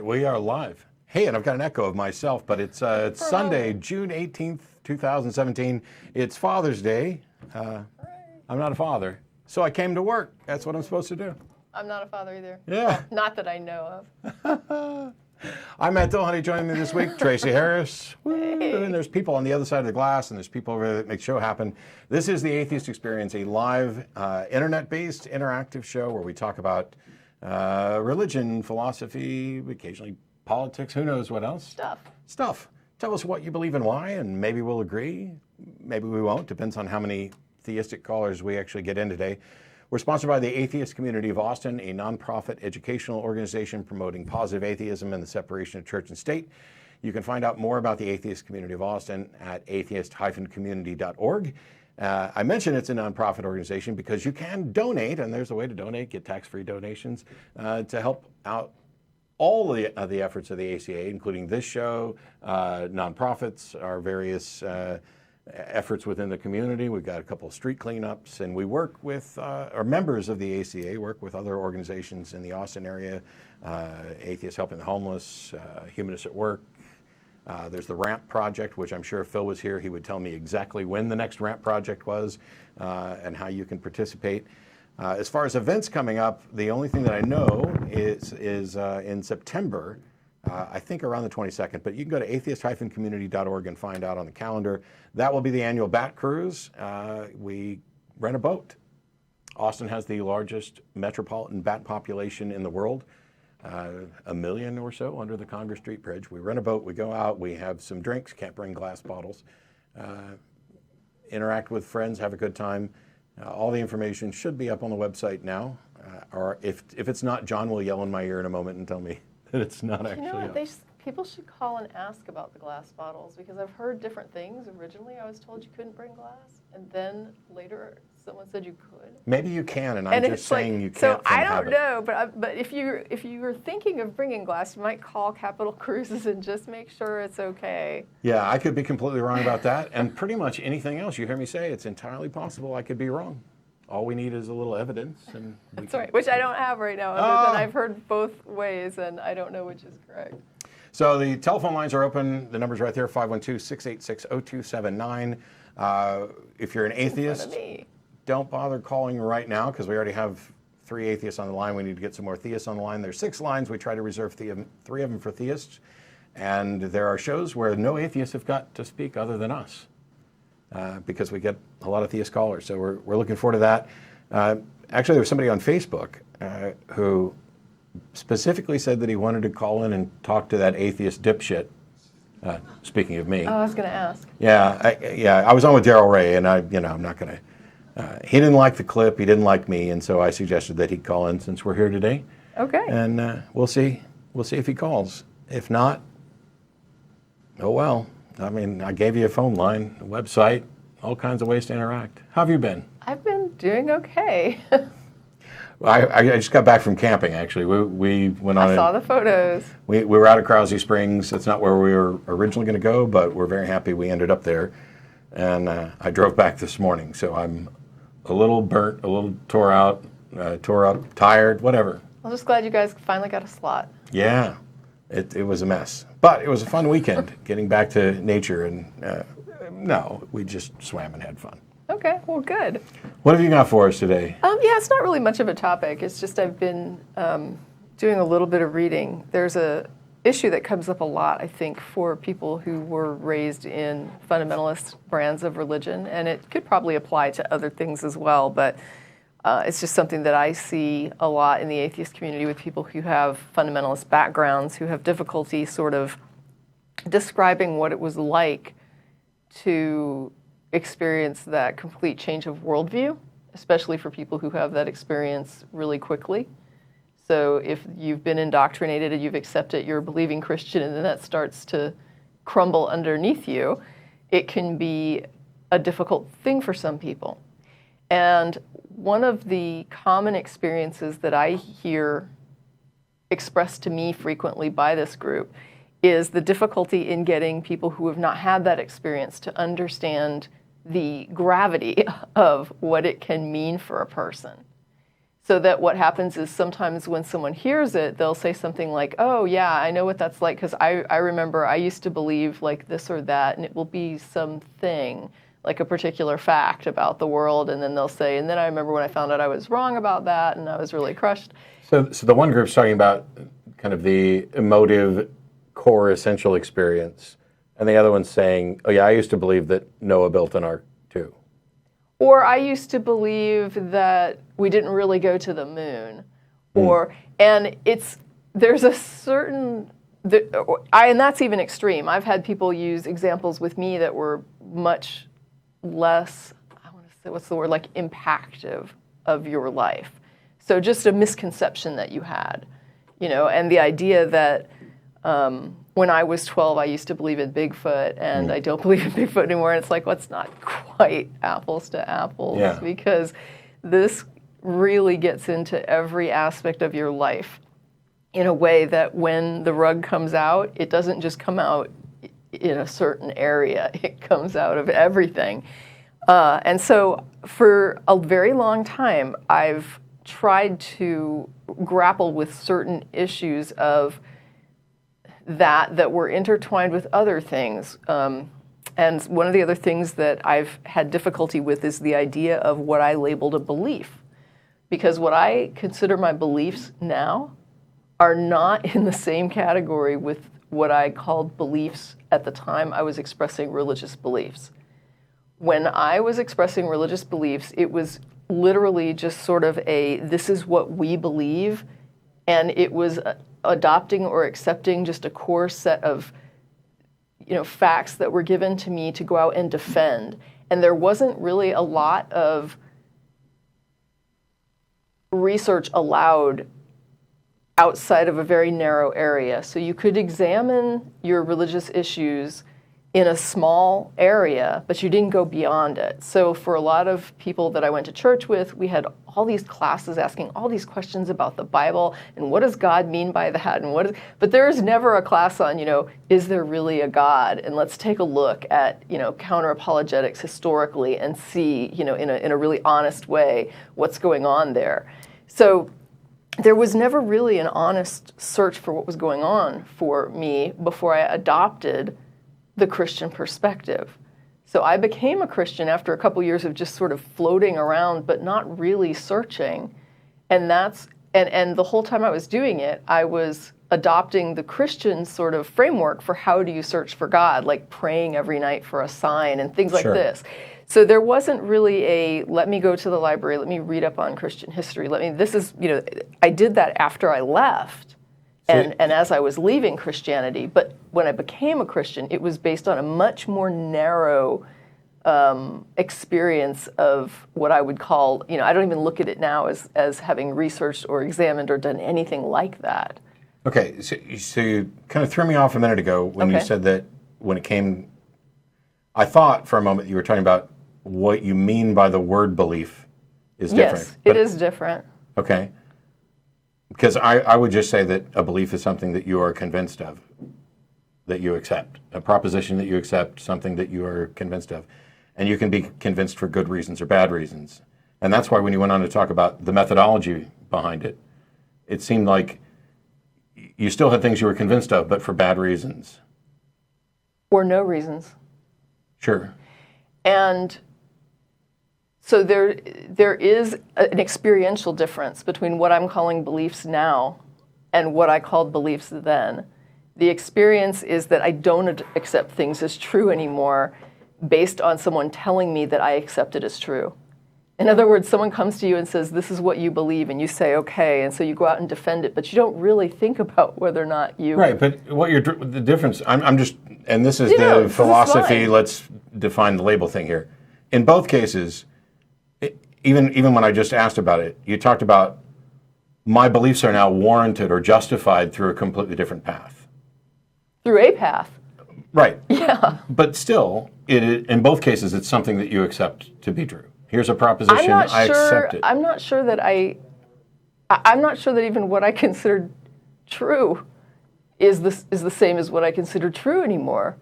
right, we are live. Hey, and I've got an echo of myself, but it's Sunday, June 18th, 2017. It's Father's Day. I'm not a father, so I came to work. That's what I'm supposed to do. I'm not a father either. Yeah. Well, not that I know of. I'm at Dillahunty. Joining me this week, Tracie Harris. Hey. And there's people on the other side of the glass, and there's people over there that make the show happen. This is the Atheist Experience, a live, internet-based, interactive show where we talk about religion, philosophy, occasionally politics, who knows what else? Stuff. Tell us what you believe and why, and maybe we'll agree. Maybe we won't. Depends on how many theistic callers we actually get in today. We're sponsored by the Atheist Community of Austin, a nonprofit educational organization promoting positive atheism and the separation of church and state. You can find out more about the Atheist Community of Austin at atheist-community.org. I mention it's a nonprofit organization because you can donate, and there's a way to donate, get tax-free donations to help out all the efforts of the ACA, including this show, nonprofits, our various efforts within the community. We've got a couple of street cleanups, and we work with, or members of the ACA work with other organizations in the Austin area, Atheists Helping the Homeless, Humanists at Work. There's the RAMP project, which I'm sure if Phil was here, he would tell me exactly when the next RAMP project was and how you can participate. As far as events coming up, the only thing that I know is in September, I think around the 22nd, but you can go to atheist-community.org and find out on the calendar. That will be the annual Bat Cruise. We rent a boat. Austin has the largest metropolitan bat population in the world. 1 million or so under the Congress Street Bridge. We rent a boat, we go out, we have some drinks, can't bring glass bottles, interact with friends, have a good time. All the information should be up on the website now. Or if it's not, John will yell in my ear in a moment and tell me that it's not actually You know up. what? People should call and ask about the glass bottles because I've heard different things. Originally, I was told you couldn't bring glass, and then later someone said you could. Maybe you can, and I'm just saying you can't. So from I don't habit. know, but if you're thinking of bringing glass, you might call Capital Cruises and just make sure it's okay. Yeah, I could be completely wrong about that, and pretty much anything else you hear me say, it's entirely possible I could be wrong. All we need is a little evidence, and that's right, which I don't have right now. Other than I've heard both ways, and I don't know which is correct. So the telephone lines are open. The number's right there, 512-686-0279. If you're an atheist, don't bother calling right now because we already have 3 atheists on the line. We need to get some more theists on the line. There's 6 lines. We try to reserve 3 of them for theists. And there are shows where no atheists have got to speak other than us because we get a lot of theist callers. So we're looking forward to that. Actually, there was somebody on Facebook who specifically said that he wanted to call in and talk to that atheist dipshit. Speaking of me. Oh, I was going to ask. Yeah, I was on with Daryl Ray, and I'm not going to. He didn't like the clip. He didn't like me, and so I suggested that he call in since we're here today. Okay. And we'll see. We'll see if he calls. If not, oh well. I mean, I gave you a phone line, a website, all kinds of ways to interact. How have you been? I've been doing okay. I just got back from camping, actually. We went on. I saw the photos. We were out at Krause Springs. That's not where we were originally going to go, but we're very happy we ended up there. And I drove back this morning, so I'm a little burnt, a little tore up, tired, whatever. I'm just glad you guys finally got a slot. Yeah, it was a mess. But it was a fun weekend, getting back to nature. And no, we just swam and had fun. Okay, well, good. What have you got for us today? Yeah, it's not really much of a topic. It's just I've been doing a little bit of reading. There's a issue that comes up a lot, I think, for people who were raised in fundamentalist brands of religion, and it could probably apply to other things as well, but it's just something that I see a lot in the atheist community with people who have fundamentalist backgrounds, who have difficulty sort of describing what it was like to experience that complete change of worldview, especially for people who have that experience really quickly. So if you've been indoctrinated and you've accepted you're a believing Christian and then that starts to crumble underneath you, it can be a difficult thing for some people. And one of the common experiences that I hear expressed to me frequently by this group is the difficulty in getting people who have not had that experience to understand the gravity of what it can mean for a person. So that what happens is sometimes when someone hears it, they'll say something like, oh yeah, I know what that's like, because I remember I used to believe like this or that, and it will be something, like a particular fact about the world, and then they'll say, and then I remember when I found out I was wrong about that, and I was really crushed. So the one group's talking about kind of the emotive, core, essential experience, and the other one's saying, oh yeah, I used to believe that Noah built an ark too. Or I used to believe that we didn't really go to the moon. And there's a certain, and that's even extreme. I've had people use examples with me that were much less, I want to say, what's the word, like impactive of your life. So just a misconception that you had, and the idea that when I was 12, I used to believe in Bigfoot, and I don't believe in Bigfoot anymore. And it's like, well, it's not quite apples to apples, because this really gets into every aspect of your life in a way that when the rug comes out, it doesn't just come out in a certain area. It comes out of everything. And so for a very long time, I've tried to grapple with certain issues of that were intertwined with other things. And one of the other things that I've had difficulty with is the idea of what I labeled a belief. Because what I consider my beliefs now are not in the same category with what I called beliefs at the time I was expressing religious beliefs. When I was expressing religious beliefs, it was literally just sort of this is what we believe, and it was adopting or accepting just a core set of facts that were given to me to go out and defend. And there wasn't really a lot of research allowed outside of a very narrow area. So you could examine your religious issues in a small area, but you didn't go beyond it. So for a lot of people that I went to church with, we had all these classes asking all these questions about the Bible and what does God mean by that, and but there is never a class on, is there really a God? And let's take a look at, counter-apologetics historically and see, in a really honest way what's going on there. So there was never really an honest search for what was going on for me before I adopted the Christian perspective. So I became a Christian after a couple years of just sort of floating around, but not really searching. And the whole time I was doing it, I was adopting the Christian sort of framework for how do you search for God, like praying every night for a sign and things like this. So there wasn't really let me go to the library, let me read up on Christian history. I did that after I left. And as I was leaving Christianity, but when I became a Christian, it was based on a much more narrow experience of what I would call, I don't even look at it now as having researched or examined or done anything like that. Okay, so you kind of threw me off a minute ago when you said that when it came, I thought for a moment you were talking about what you mean by the word belief is different. Yes, it is different. Okay. Because I would just say that a belief is something that you are convinced of, that you accept. A proposition that you accept, something that you are convinced of. And you can be convinced for good reasons or bad reasons. And that's why when you went on to talk about the methodology behind it, it seemed like you still had things you were convinced of, but for bad reasons. Or no reasons. Sure. And so there is an experiential difference between what I'm calling beliefs now and what I called beliefs then. The experience is that I don't accept things as true anymore based on someone telling me that I accept it as true. In other words, someone comes to you and says, this is what you believe, and you say, okay, and so you go out and defend it, but you don't really think about whether or not you... Right, but the difference, I'm just, and this is the philosophy, let's define the label thing here. In both cases, even when I just asked about it, you talked about my beliefs are now warranted or justified through a completely different path. Through a path. Right. Yeah. But still, in both cases, it's something that you accept to be true. Here's a proposition, I accept it. I'm not sure that even what I considered true is the same as what I consider true anymore.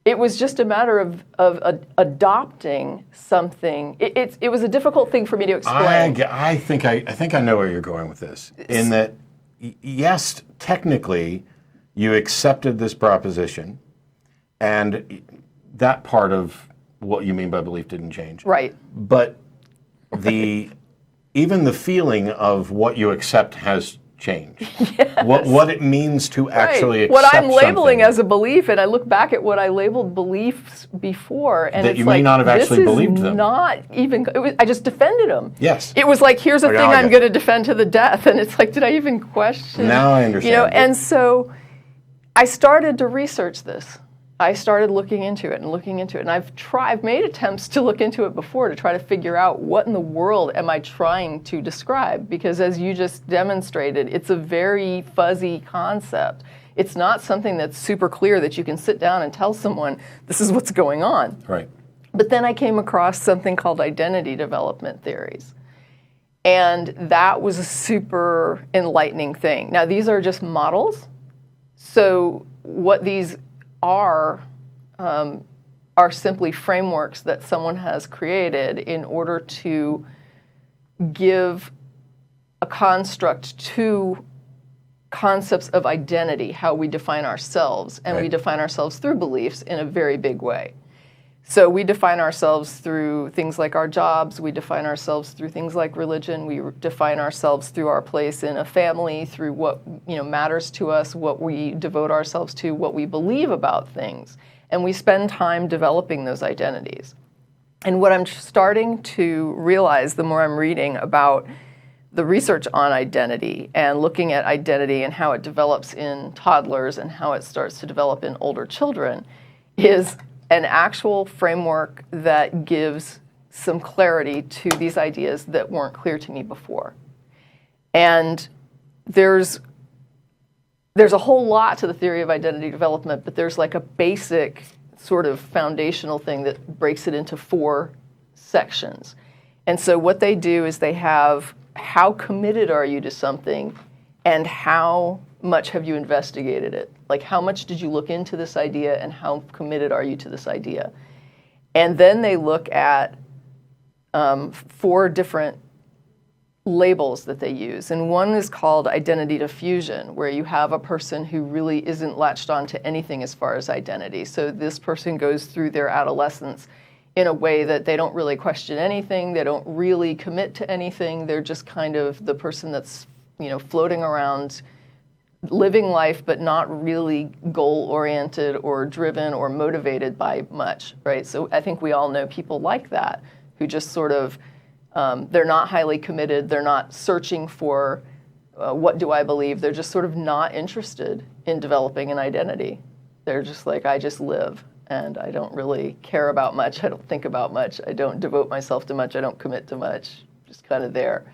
it was just a matter of adopting something. It was a difficult thing for me to explain. I think I know where you're going with this. In that, yes, technically, you accepted this proposition, and that part of what you mean by belief didn't change. Right. But even the feeling of what you accept has changed. Yes. What it means to actually accept what I'm labeling something as a belief, and I look back at what I labeled beliefs before, and that it's you may not have actually believed them. Not even. I just defended them. Yes. It was like, here's a thing I'm going to defend to the death, and it's like, did I even question? Now I understand. And so I started to research this. I started looking into it, and I've made attempts to look into it before to try to figure out what in the world am I trying to describe, because as you just demonstrated, it's a very fuzzy concept. It's not something that's super clear that you can sit down and tell someone this is what's going on. Right. But then I came across something called identity development theories. And that was a super enlightening thing. Now, these are just models. So what these are simply frameworks that someone has created in order to give a construct to concepts of identity, how we define ourselves. And we define ourselves through beliefs in a very big way. So we define ourselves through things like our jobs, we define ourselves through things like religion, we define ourselves through our place in a family, through what matters to us, what we devote ourselves to, what we believe about things. And we spend time developing those identities. And what I'm starting to realize the more I'm reading about the research on identity and looking at identity and how it develops in toddlers and how it starts to develop in older children is an actual framework that gives some clarity to these ideas that weren't clear to me before. And there's a whole lot to the theory of identity development, but there's like a basic sort of foundational thing that breaks it into 4 sections. And so what they do is they have how committed are you to something and how much have you investigated it? Like, how much did you look into this idea and how committed are you to this idea? And then they look at 4 different labels that they use. And one is called identity diffusion, where you have a person who really isn't latched on to anything as far as identity. So this person goes through their adolescence in a way that they don't really question anything, they don't really commit to anything, they're just kind of the person that's, floating around, living life, but not really goal-oriented or driven or motivated by much, right? So I think we all know people like that, who just sort of, they're not highly committed, they're not searching for what do I believe, they're just sort of not interested in developing an identity. They're just like, I just live, and I don't really care about much, I don't think about much, I don't devote myself to much, I don't commit to much, just kind of there,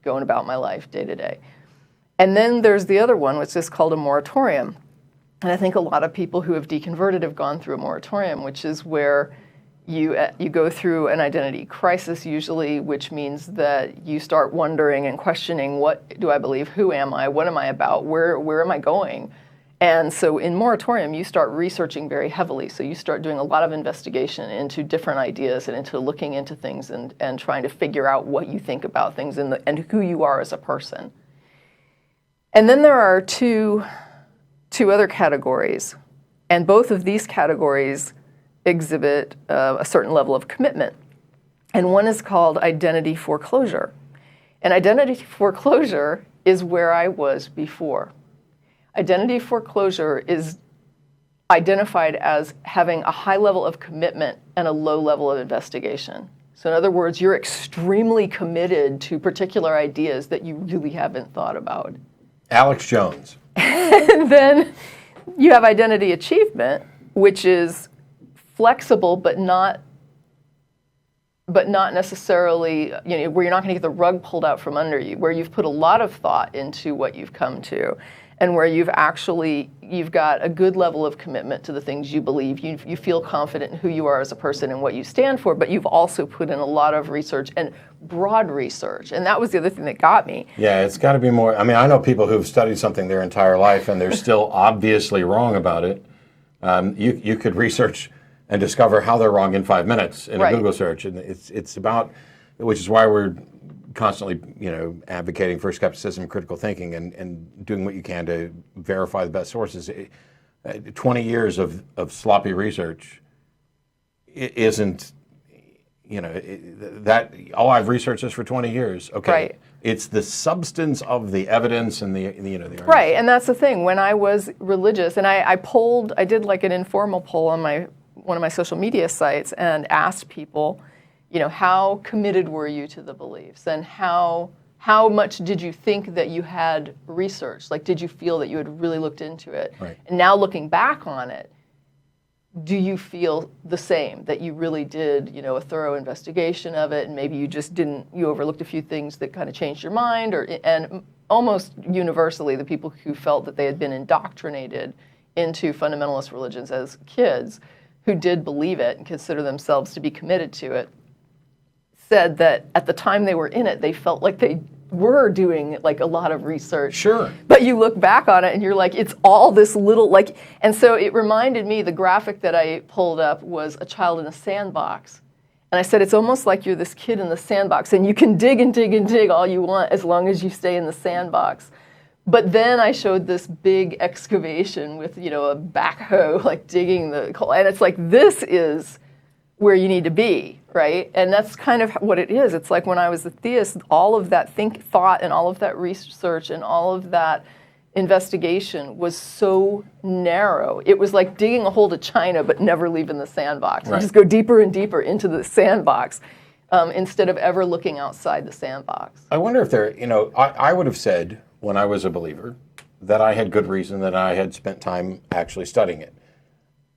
going about my life day to day. And then there's the other one, which is called a moratorium. And I think a lot of people who have deconverted have gone through a moratorium, which is where you go through an identity crisis usually, which means that you start wondering and questioning, what do I believe? Who am I? What am I about? Where am I going? And so in moratorium, you start researching very heavily. So you start doing a lot of investigation into different ideas and into looking into things and trying to figure out what you think about things and who you are as a person. And then there are two other categories, and both of these categories exhibit a certain level of commitment. And one is called identity foreclosure. And identity foreclosure is where I was before. Identity foreclosure is identified as having a high level of commitment and a low level of investigation. So in other words, you're extremely committed to particular ideas that you really haven't thought about. Alex Jones. And then you have identity achievement, which is flexible but not necessarily, where you're not going to get the rug pulled out from under you, where you've put a lot of thought into what you've come to, and where you've got a good level of commitment to the things you believe. You feel confident in who you are as a person and what you stand for, but you've also put in a lot of research and broad research. And that was the other thing that got me. Yeah, it's got to be more. I mean, I know people who've studied something their entire life and they're still obviously wrong about it, You could research and discover how they're wrong in 5 minutes in a Right. Google search, and it's about, which is why we're constantly, advocating for skepticism, critical thinking, and doing what you can to verify the best sources. 20 years of sloppy research isn't, that, I've researched this for 20 years. Okay. Right. It's the substance of the evidence and the argument. Right, and that's the thing. When I was religious, and I did like an informal poll on one of my social media sites and asked people, how committed were you to the beliefs, and how much did you think that you had researched? Like, did you feel that you had really looked into it? Right. And now looking back on it, do you feel the same, that you really did, a thorough investigation of it, and maybe you overlooked a few things that kind of changed your mind, and almost universally the people who felt that they had been indoctrinated into fundamentalist religions as kids, who did believe it and consider themselves to be committed to it, said that at the time they were in it, they felt like they were doing like a lot of research. Sure. But you look back on it and you're like, it's all this little, and so it reminded me, the graphic that I pulled up was a child in a sandbox. And I said, it's almost like you're this kid in the sandbox, and you can dig and dig and dig all you want as long as you stay in the sandbox. But then I showed this big excavation with, a backhoe, like digging the coal. And it's like, this is where you need to be, right? And that's kind of what it is. It's like when I was a theist, all of that thought and all of that research and all of that investigation was so narrow. It was like digging a hole to China but never leaving the sandbox. Right. You just go deeper and deeper into the sandbox instead of ever looking outside the sandbox. I wonder if I would have said when I was a believer that I had good reason, that I had spent time actually studying it.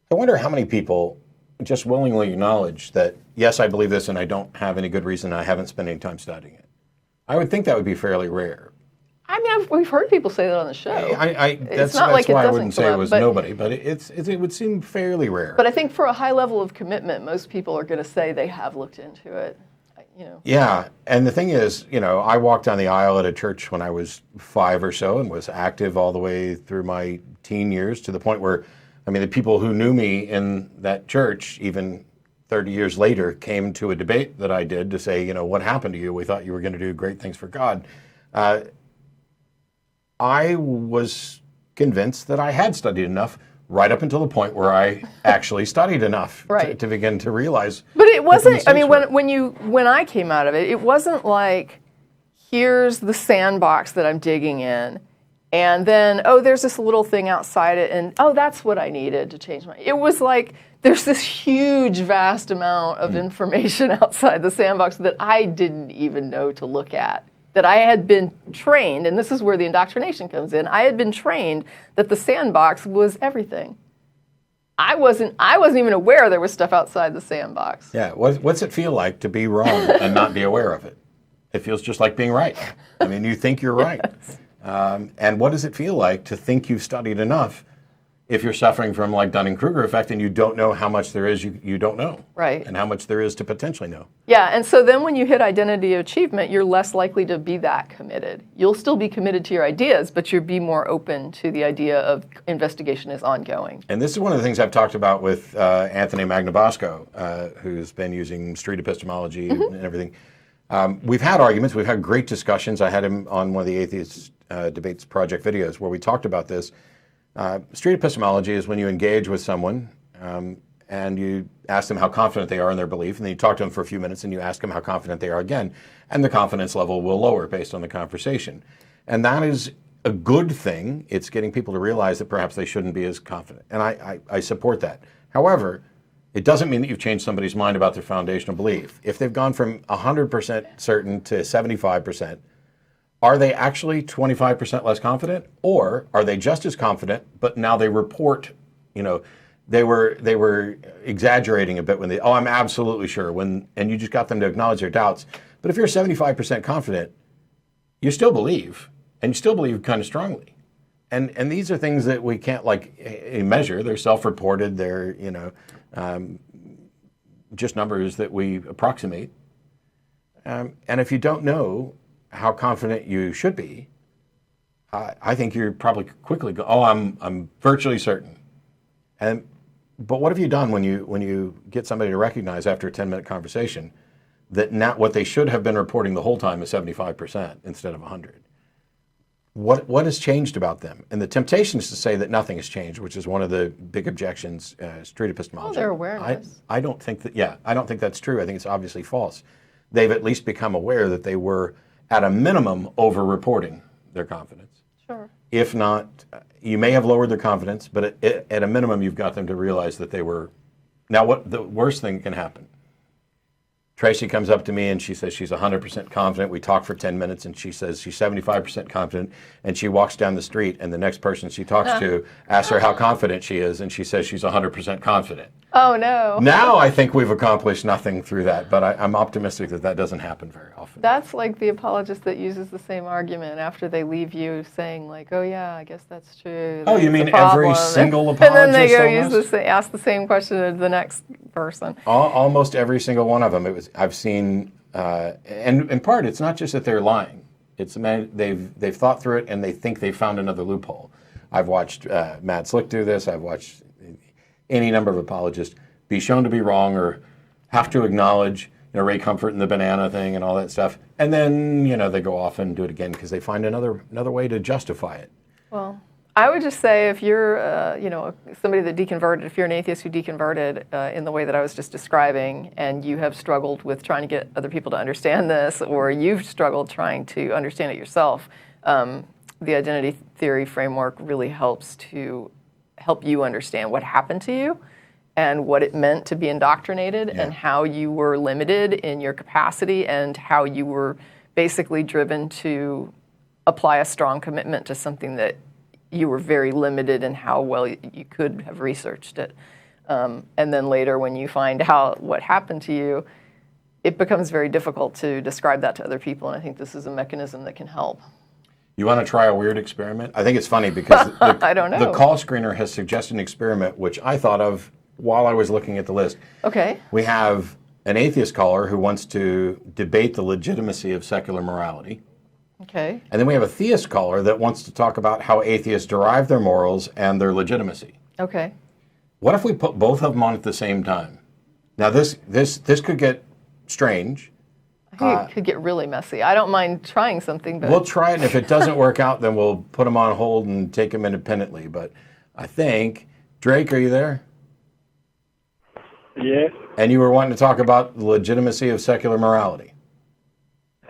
I wonder how many people just willingly acknowledge that, yes, I believe this and I don't have any good reason, I haven't spent any time studying it. I would think that would be fairly rare. I mean, we've heard people say that on the show. That's not like it why I doesn't wouldn't say come it up, was but- nobody, but it would seem fairly rare. But I think for a high level of commitment, most people are going to say they have looked into it. Yeah, and the thing is, I walked down the aisle at a church when I was 5 or so and was active all the way through my teen years, to the point where, the people who knew me in that church, even 30 years later, came to a debate that I did to say, what happened to you? We thought you were going to do great things for God. I was convinced that I had studied enough, right up until the point where I actually studied enough Right. to begin to realize. But it wasn't, what the mistakes were. when I came out of it, it wasn't like, here's the sandbox that I'm digging in, and then, there's this little thing outside it, and, that's what I needed to change my... It was like, there's this huge, vast amount of information outside the sandbox that I didn't even know to look at, that I had been trained, and this is where the indoctrination comes in, I had been trained that the sandbox was everything. I wasn't even aware there was stuff outside the sandbox. Yeah, what's it feel like to be wrong and not be aware of it? It feels just like being right. You think you're right. Yes. And what does it feel like to think you've studied enough if you're suffering from like Dunning-Kruger effect and you don't know how much there is you don't know? Right. And how much there is to potentially know. Yeah, and so then when you hit identity achievement, you're less likely to be that committed. You'll still be committed to your ideas, but you'll be more open to the idea of investigation is ongoing. And this is one of the things I've talked about with Anthony Magnabosco, who's been using street epistemology and everything. We've had arguments. We've had great discussions. I had him on one of the Atheist Debates Project videos where we talked about this. Street epistemology is when you engage with someone and you ask them how confident they are in their belief, and then you talk to them for a few minutes and you ask them how confident they are again, and the confidence level will lower based on the conversation. And that is a good thing. It's getting people to realize that perhaps they shouldn't be as confident. And I support that. However, it doesn't mean that you've changed somebody's mind about their foundational belief. If they've gone from 100% certain to 75%, are they actually 25% less confident, or are they just as confident, but now they report, they were exaggerating a bit when I'm absolutely sure, and you just got them to acknowledge their doubts. But if you're 75% confident, you still believe, and you still believe kind of strongly. And these are things that we can't measure. They're self-reported. They're just numbers that we approximate. And if you don't know how confident you should be, I think you're probably quickly I'm virtually certain. And But what have you done when you get somebody to recognize after a 10-minute conversation that now what they should have been reporting the whole time is 75% instead of 100? What has changed about them? And the temptation is to say that nothing has changed, which is one of the big objections to street epistemology. Oh, their awareness. I don't think that's true. I think it's obviously false. They've at least become aware that they were, at a minimum, over-reporting their confidence. Sure. If not, you may have lowered their confidence, but at a minimum, you've got them to realize that they were. Now, what the worst thing can happen? Tracie comes up to me and she says she's 100% confident. We talk for 10 minutes and she says she's 75% confident. And she walks down the street and the next person she talks to asks her how confident she is and she says she's 100% confident. Oh, no. Now I think we've accomplished nothing through that, but I'm optimistic that doesn't happen very often. That's like the apologist that uses the same argument after they leave you saying like, oh yeah, I guess that's true. Oh, you mean every single apologist? And then they go ask the same question to the next person. Almost every single one of them. I've seen, and in part, it's not just that they're lying. It's they've thought through it and they think they found another loophole. I've watched Matt Slick do this. I've watched any number of apologists be shown to be wrong or have to acknowledge, Ray Comfort and the banana thing and all that stuff, and then they go off and do it again because they find another way to justify it. Well, I would just say if you're, somebody that deconverted, if you're an atheist who deconverted in the way that I was just describing, and you have struggled with trying to get other people to understand this, or you've struggled trying to understand it yourself, the identity theory framework really helps to help you understand what happened to you and what it meant to be indoctrinated and how you were limited in your capacity and how you were basically driven to apply a strong commitment to something that you were very limited in how well you could have researched it. And then later when you find out what happened to you, it becomes very difficult to describe that to other people, and I think this is a mechanism that can help. You want to try a weird experiment? I think it's funny because I don't know. The call screener has suggested an experiment which I thought of while I was looking at the list. Okay. We have an atheist caller who wants to debate the legitimacy of secular morality. Okay. And then we have a theist caller that wants to talk about how atheists derive their morals and their legitimacy. Okay. What if we put both of them on at the same time? Now this could get strange. I think it could get really messy. I don't mind trying something, but... We'll try it, and if it doesn't work out, then we'll put them on hold and take them independently. But I think... Drake, are you there? Yeah. And you were wanting to talk about the legitimacy of secular morality.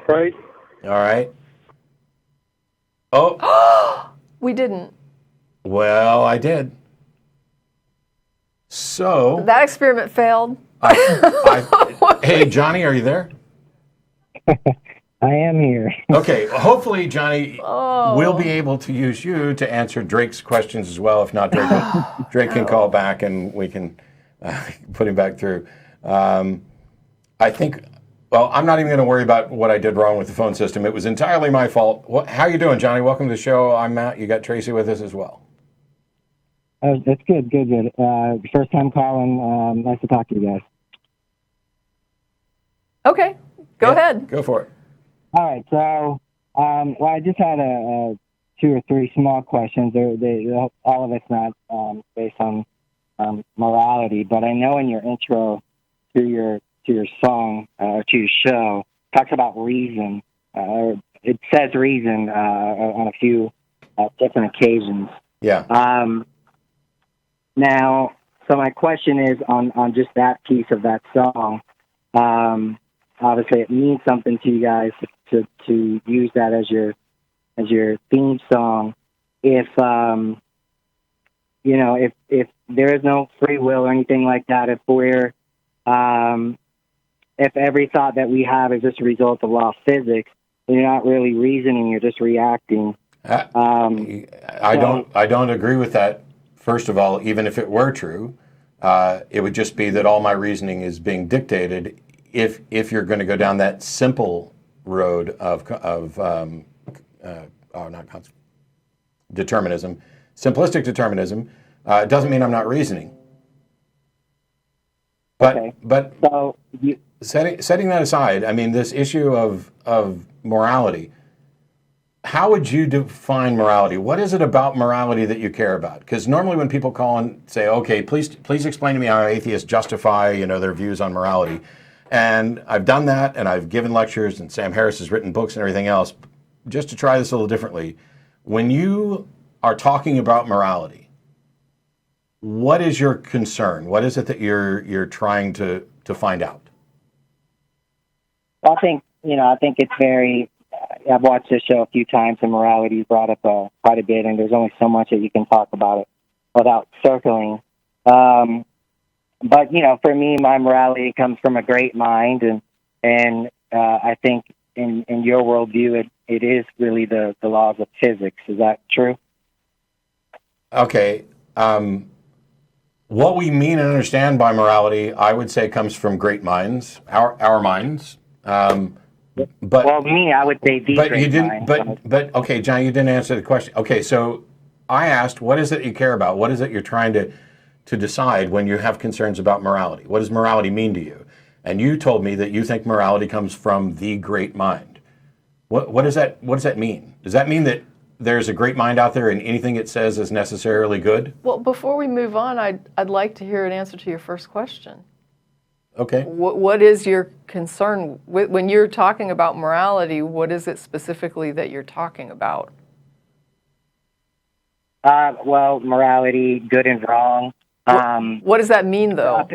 Right. All right. Oh. We didn't. Well, I So... That experiment failed. Hey, Johnny, are you there? I am here. Okay, hopefully, Johnny, we'll be able to use you to answer Drake's questions as well. If not, Drake can call back and we can put him back through. I think, well, I'm not even going to worry about what I did wrong with the phone system. It was entirely my fault. How you doing, Johnny? Welcome to the show. I'm Matt. You got Tracie with us as well. That's good. First time calling. Nice to talk to you guys. Okay. Go ahead. Go for it. All right. So, well, I just had two or three small questions. All of it's not based on morality, but I know in your intro to your song to your show talks about reason. It says reason on a few different occasions. Yeah. Now, so my question is on just that piece of that song. Obviously, it means something to you guys to use that as your theme song. If if there is no free will or anything like that, if every thought that we have is just a result of law of physics, then you're not really reasoning; you're just reacting. I don't agree with that. First of all, even if it were true, it would just be that all my reasoning is being dictated. If you're going to go down that simple road of determinism, simplistic determinism, it doesn't mean I'm not reasoning. But so setting that aside, I mean, this issue of morality, how would you define morality? What is it about morality that you care about? Because normally when people call and say, okay, please explain to me how atheists justify, their views on morality. And I've done that, and I've given lectures, and Sam Harris has written books and everything else. Just to try this a little differently, when you are talking about morality, what is your concern? What is it that you're trying to find out? Well, I think it's very. I've watched this show a few times, and morality is brought up quite a bit, and there's only so much that you can talk about it without circling. But for me, my morality comes from a great mind, and I think in your worldview, it is really the laws of physics. Is that true? Okay. What we mean and understand by morality, I would say, comes from great minds, our minds. But I would say the but great you didn't. mind. But okay, John, you didn't answer the question. Okay, so I asked, what is it you care about? What is it you're trying to decide when you have concerns about morality? What does morality mean to you? And you told me that you think morality comes from the great mind. What does that mean? Does that mean that there's a great mind out there and anything it says is necessarily good? Well, before we move on, I'd like to hear an answer to your first question. Okay. What is your concern when you're talking about morality? What is it specifically that you're talking about? Morality, good and wrong. What does that mean, though?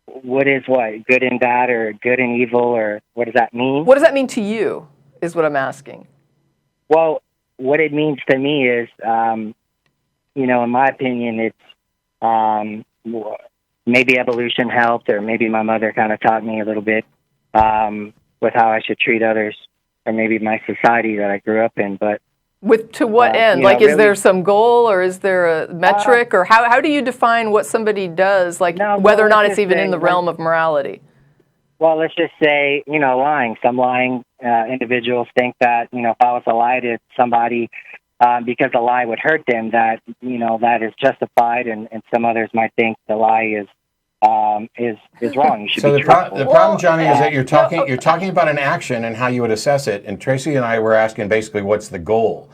What is what? Good and bad, or good and evil, or what does that mean? What does that mean to you, is what I'm asking. Well, what it means to me is, in my opinion, it's maybe evolution helped, or maybe my mother kind of taught me a little bit with how I should treat others, or maybe my society that I grew up in. But to what end? Like, is there some goal, or is there a metric, or how do you define what somebody does, whether or not it's even in the realm of morality? Well, let's just say, lying. Some lying individuals think that, if I was to lie to somebody because the lie would hurt them, that, that is justified, and some others might think the lie is wrong. You should be truthful. The problem, Johnny, is that you're talking about an action and how you would assess it, and Tracie and I were asking basically what's the goal.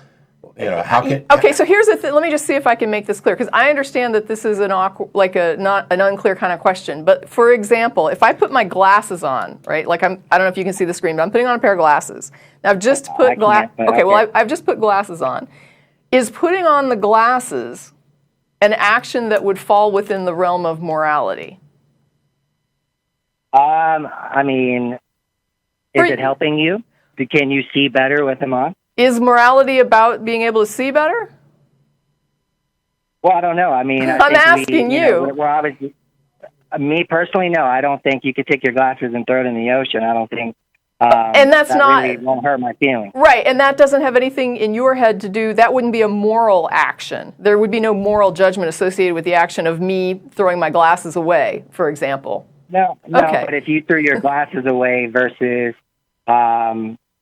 Okay, so here's the thing. Let me just see if I can make this clear, because I understand that this is not an unclear kind of question. But for example, if I put my glasses on, right? I don't know if you can see the screen, but I'm putting on a pair of glasses. Now I've just put I've just put glasses on. Is putting on the glasses an action that would fall within the realm of morality? Is it helping you? Can you see better with them on? Is morality about being able to see better? Well, I don't know. I'm asking you. We're obviously, me personally, no. I don't think you could take your glasses and throw it in the ocean. I don't think. And that's not really won't hurt my feelings. Right, and that doesn't have anything in your head to do. That wouldn't be a moral action. There would be no moral judgment associated with the action of me throwing my glasses away, for example. No. Okay. But if you threw your glasses away versus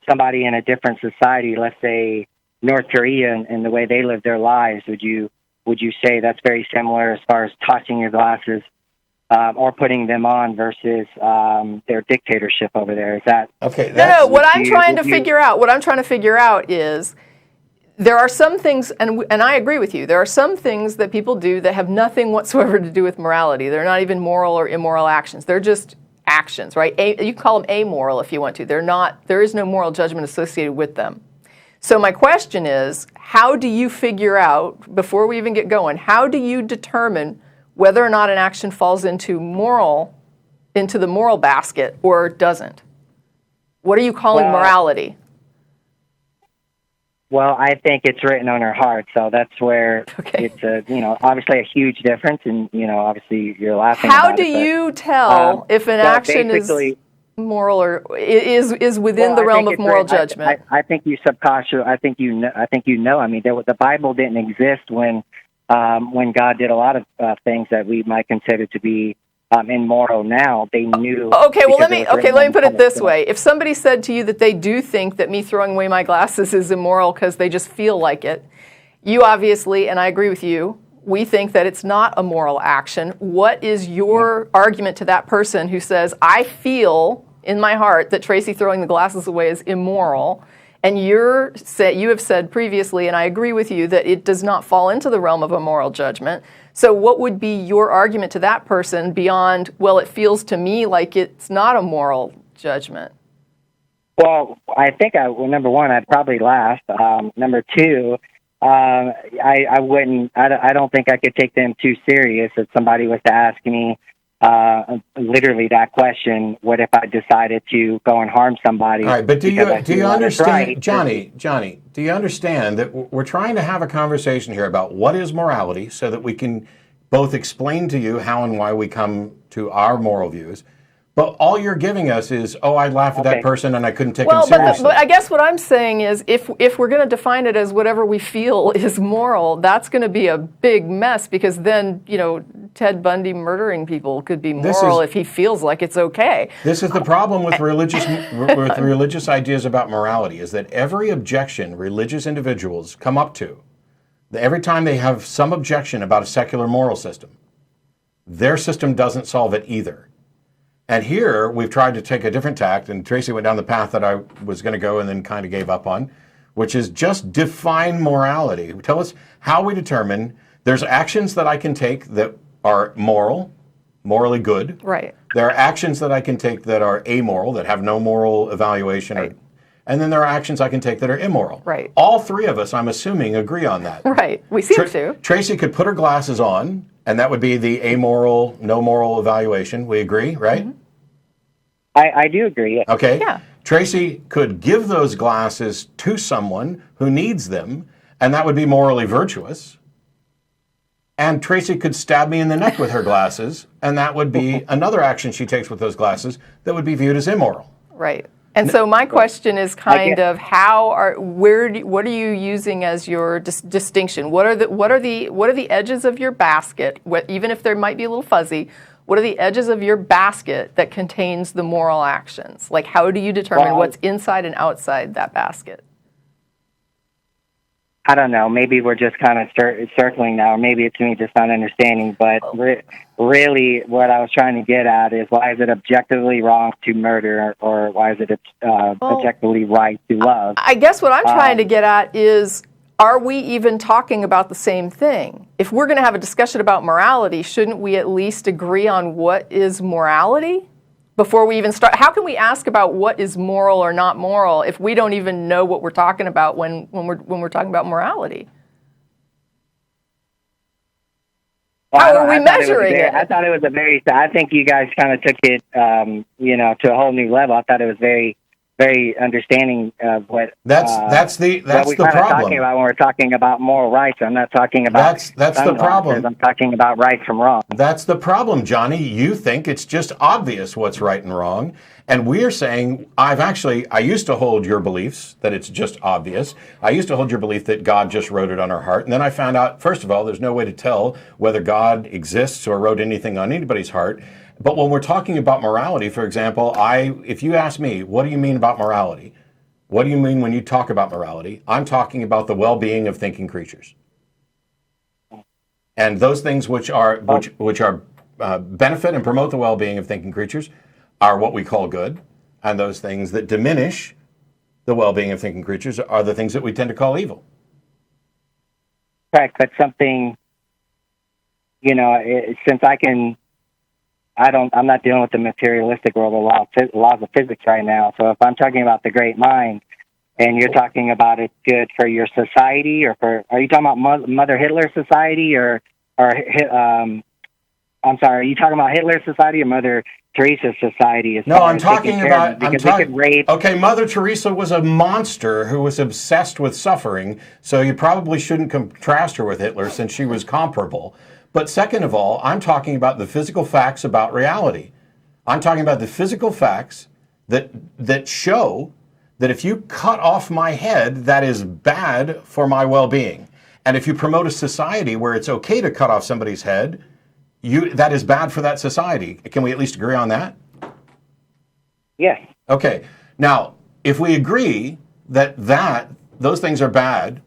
somebody in a different society, let's say North Korea, and the way they live their lives, would you say that's very similar as far as tossing your glasses or putting them on versus their dictatorship over there? Is that okay? No. What I'm trying to figure out is there are some things, and I agree with you. There are some things that people do that have nothing whatsoever to do with morality. They're not even moral or immoral actions. They're just actions, right? You can call them amoral if you want to. There is no moral judgment associated with them. So my question is, how do you figure out, before we even get going, how do you determine whether or not an action falls into the moral basket or doesn't? What are you calling morality? Well, I think it's written on her heart, so that's where it's obviously a huge difference, and obviously you're laughing. How do you tell if an action is moral or is within the realm of moral judgment? I think you subconscious. I think you know. I mean, the Bible didn't exist when God did a lot of things that we might consider to be immoral. Now they knew. Okay, well let me put it this way. If somebody said to you that they do think that me throwing away my glasses is immoral because they just feel like it, you obviously, and I agree with you, we think that it's not a moral action. What is your argument to that person who says, I feel in my heart that Tracie throwing the glasses away is immoral, And you have said previously, and I agree with you, that it does not fall into the realm of a moral judgment. So what would be your argument to that person beyond, well, it feels to me like it's not a moral judgment? Well, I think number one, I'd probably laugh. Number two, I wouldn't. I don't think I could take them too serious if somebody was to ask me literally that question. What if I decided to go and harm somebody? All right, but do you understand, right? Johnny? Do you understand that we're trying to have a conversation here about what is morality, so that we can both explain to you how and why we come to our moral views. But all you're giving us is, oh, I laughed at that person and I couldn't take him seriously. But I guess what I'm saying is if we're going to define it as whatever we feel is moral, that's going to be a big mess, because then, Ted Bundy murdering people could be moral if he feels like it's okay. This is the problem with religious ideas about morality, is that every objection religious individuals come up to, every time they have some objection about a secular moral system, their system doesn't solve it either. And here, we've tried to take a different tact, and Tracie went down the path that I was going to go and then kind of gave up on, which is just define morality. Tell us how we determine there's actions that I can take that are moral, morally good. Right. There are actions that I can take that are amoral, that have no moral evaluation. Right. And then there are actions I can take that are immoral. Right. All three of us, I'm assuming, agree on that. Right. We seem to. Tracie could put her glasses on, and that would be the amoral, no moral evaluation. We agree, right? Mm-hmm. I do agree. Yeah. Okay. Yeah. Tracie could give those glasses to someone who needs them, and that would be morally virtuous. And Tracie could stab me in the neck with her glasses, and that would be another action she takes with those glasses that would be viewed as immoral. Right. And so my question is kind of what are you using as your distinction? What are the edges of your basket? Even if there might be a little fuzzy, what are the edges of your basket that contains the moral actions? Like, how do you determine what's inside and outside that basket? I don't know. Maybe we're just kind of circling now, or maybe it's me just not understanding. But really, what I was trying to get at is, why is it objectively wrong to murder, or why is it objectively right to love? I guess what I'm trying to get at is, are we even talking about the same thing? If we're going to have a discussion about morality, shouldn't we at least agree on what is morality before we even start? How can we ask about what is moral or not moral if we don't even know what we're talking about when we're talking about morality? How are we measuring it? I thought it was I think you guys kind of took it, to a whole new level. I thought it was very understanding of what that's the problem. Talking about when we're talking about moral rights. I'm not talking about that's the problem. I'm talking about right from wrong. That's the problem, Johnny. You think it's just obvious what's right and wrong, and we're saying I used to hold your beliefs that it's just obvious. I used to hold your belief that God just wrote it on our heart, and then I found out, first of all, there's no way to tell whether God exists or wrote anything on anybody's heart. But when we're talking about morality, for example, if you ask me, what do you mean about morality? What do you mean when you talk about morality? I'm talking about the well-being of thinking creatures. And those things which benefit and promote the well-being of thinking creatures are what we call good. And those things that diminish the well-being of thinking creatures are the things that we tend to call evil. Correct, but something, since I'm not dealing with the materialistic world, the laws of physics right now. So if I'm talking about the great mind, and you're talking about it's good for your society, are you talking about Mother Hitler's society, or I'm sorry, are you talking about Hitler's society or Mother Teresa's society? No, I'm talking about. Rape. Okay, Mother Teresa was a monster who was obsessed with suffering, so you probably shouldn't contrast her with Hitler, since she was comparable. But second of all, I'm talking about the physical facts about reality. I'm talking about the physical facts that show that if you cut off my head, that is bad for my well-being. And if you promote a society where it's okay to cut off somebody's head, that is bad for that society. Can we at least agree on that? Yes. Okay. Now, if we agree that those things are bad,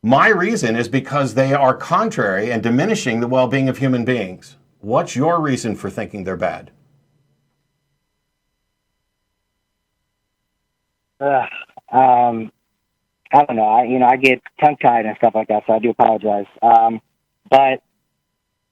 my reason is because they are contrary and diminishing the well-being of human beings. What's your reason for thinking they're bad? I don't know. I get tongue-tied and stuff like that, so I do apologize. But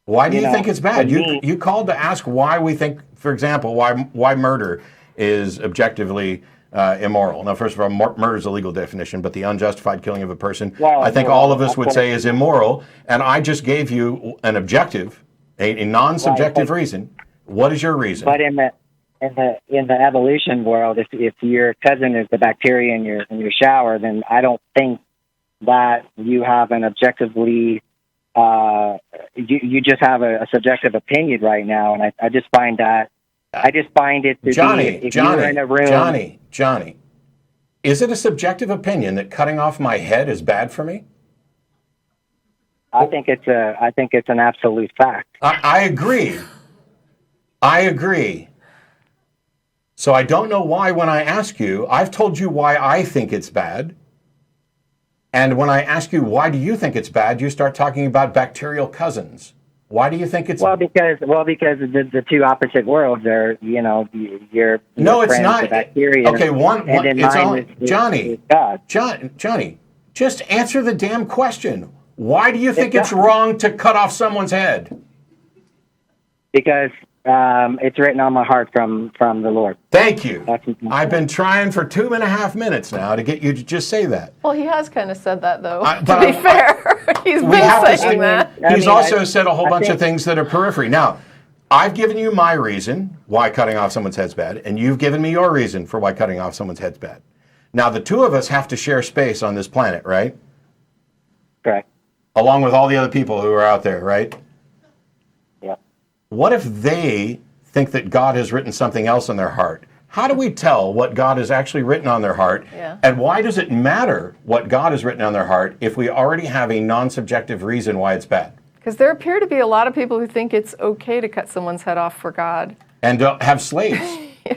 why do you think it's bad? for me- You called to ask why we think, for example, why murder is objectively immoral. Now, first of all, murder is a legal definition, but the unjustified killing of a person, Well, I think well, all of us of would course. say is immoral. And I just gave you an objective, a non-subjective Right, reason. What is your reason? But in the evolution world, if your cousin is the bacteria in your shower, then I don't think that you have an objectively you just have a subjective opinion right now, and I just find it to Johnny, be if you're in a room. Johnny, is it a subjective opinion that cutting off my head is bad for me? I think it's an absolute fact. I agree. I agree. So I don't know why when I ask you, I've told you why I think it's bad. And when I ask you, why do you think it's bad, you start talking about bacterial cousins. Why do you think it's Because the two opposite worlds are, your No, it's friends, not. the bacteria. Okay, and then it's mine on, is Johnny. God. Johnny, just answer the damn question. Why do you think it's God. wrong to cut off someone's head? Because it's written on my heart from the Lord. Thank you. That's- I've been trying for 2.5 minutes now to get you to just say that. Well, he has kind of said that, though, I- to but be I- fair. He's We been have to saying that. He's also I said a whole bunch of think- things that are periphery. Now, I've given you my reason why cutting off someone's head's bad, and you've given me your reason for why cutting off someone's head's bad. Now, the two of us have to share space on this planet, right? Correct. Along with all the other people who are out there, right? Yeah. What if they think that God has written something else in their heart? How do we tell what God has actually written on their heart? Yeah. And why does it matter what God has written on their heart if we already have a non-subjective reason why it's bad? Because there appear to be a lot of people who think it's okay to cut someone's head off for God. And have slaves. Yeah.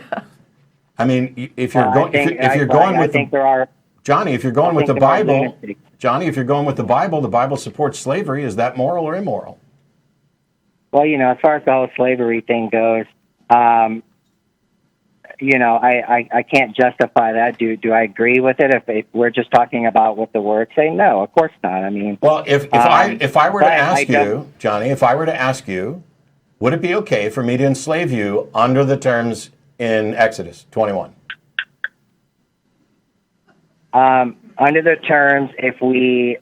I mean, if you're going, if you're I going with think there are. Johnny, if you're going I with the think there are Bible, lunatics. Johnny, if you're going with the Bible supports slavery. Is that moral or immoral? Well, as far as the whole slavery thing goes, I can't justify that. Do I agree with it? If we're just talking about what the words say, no, of course not. I mean, Well, if I were to but I ask you, don't- Johnny, if I were to ask you, would it be okay for me to enslave you under the terms in Exodus 21? under the terms, if we,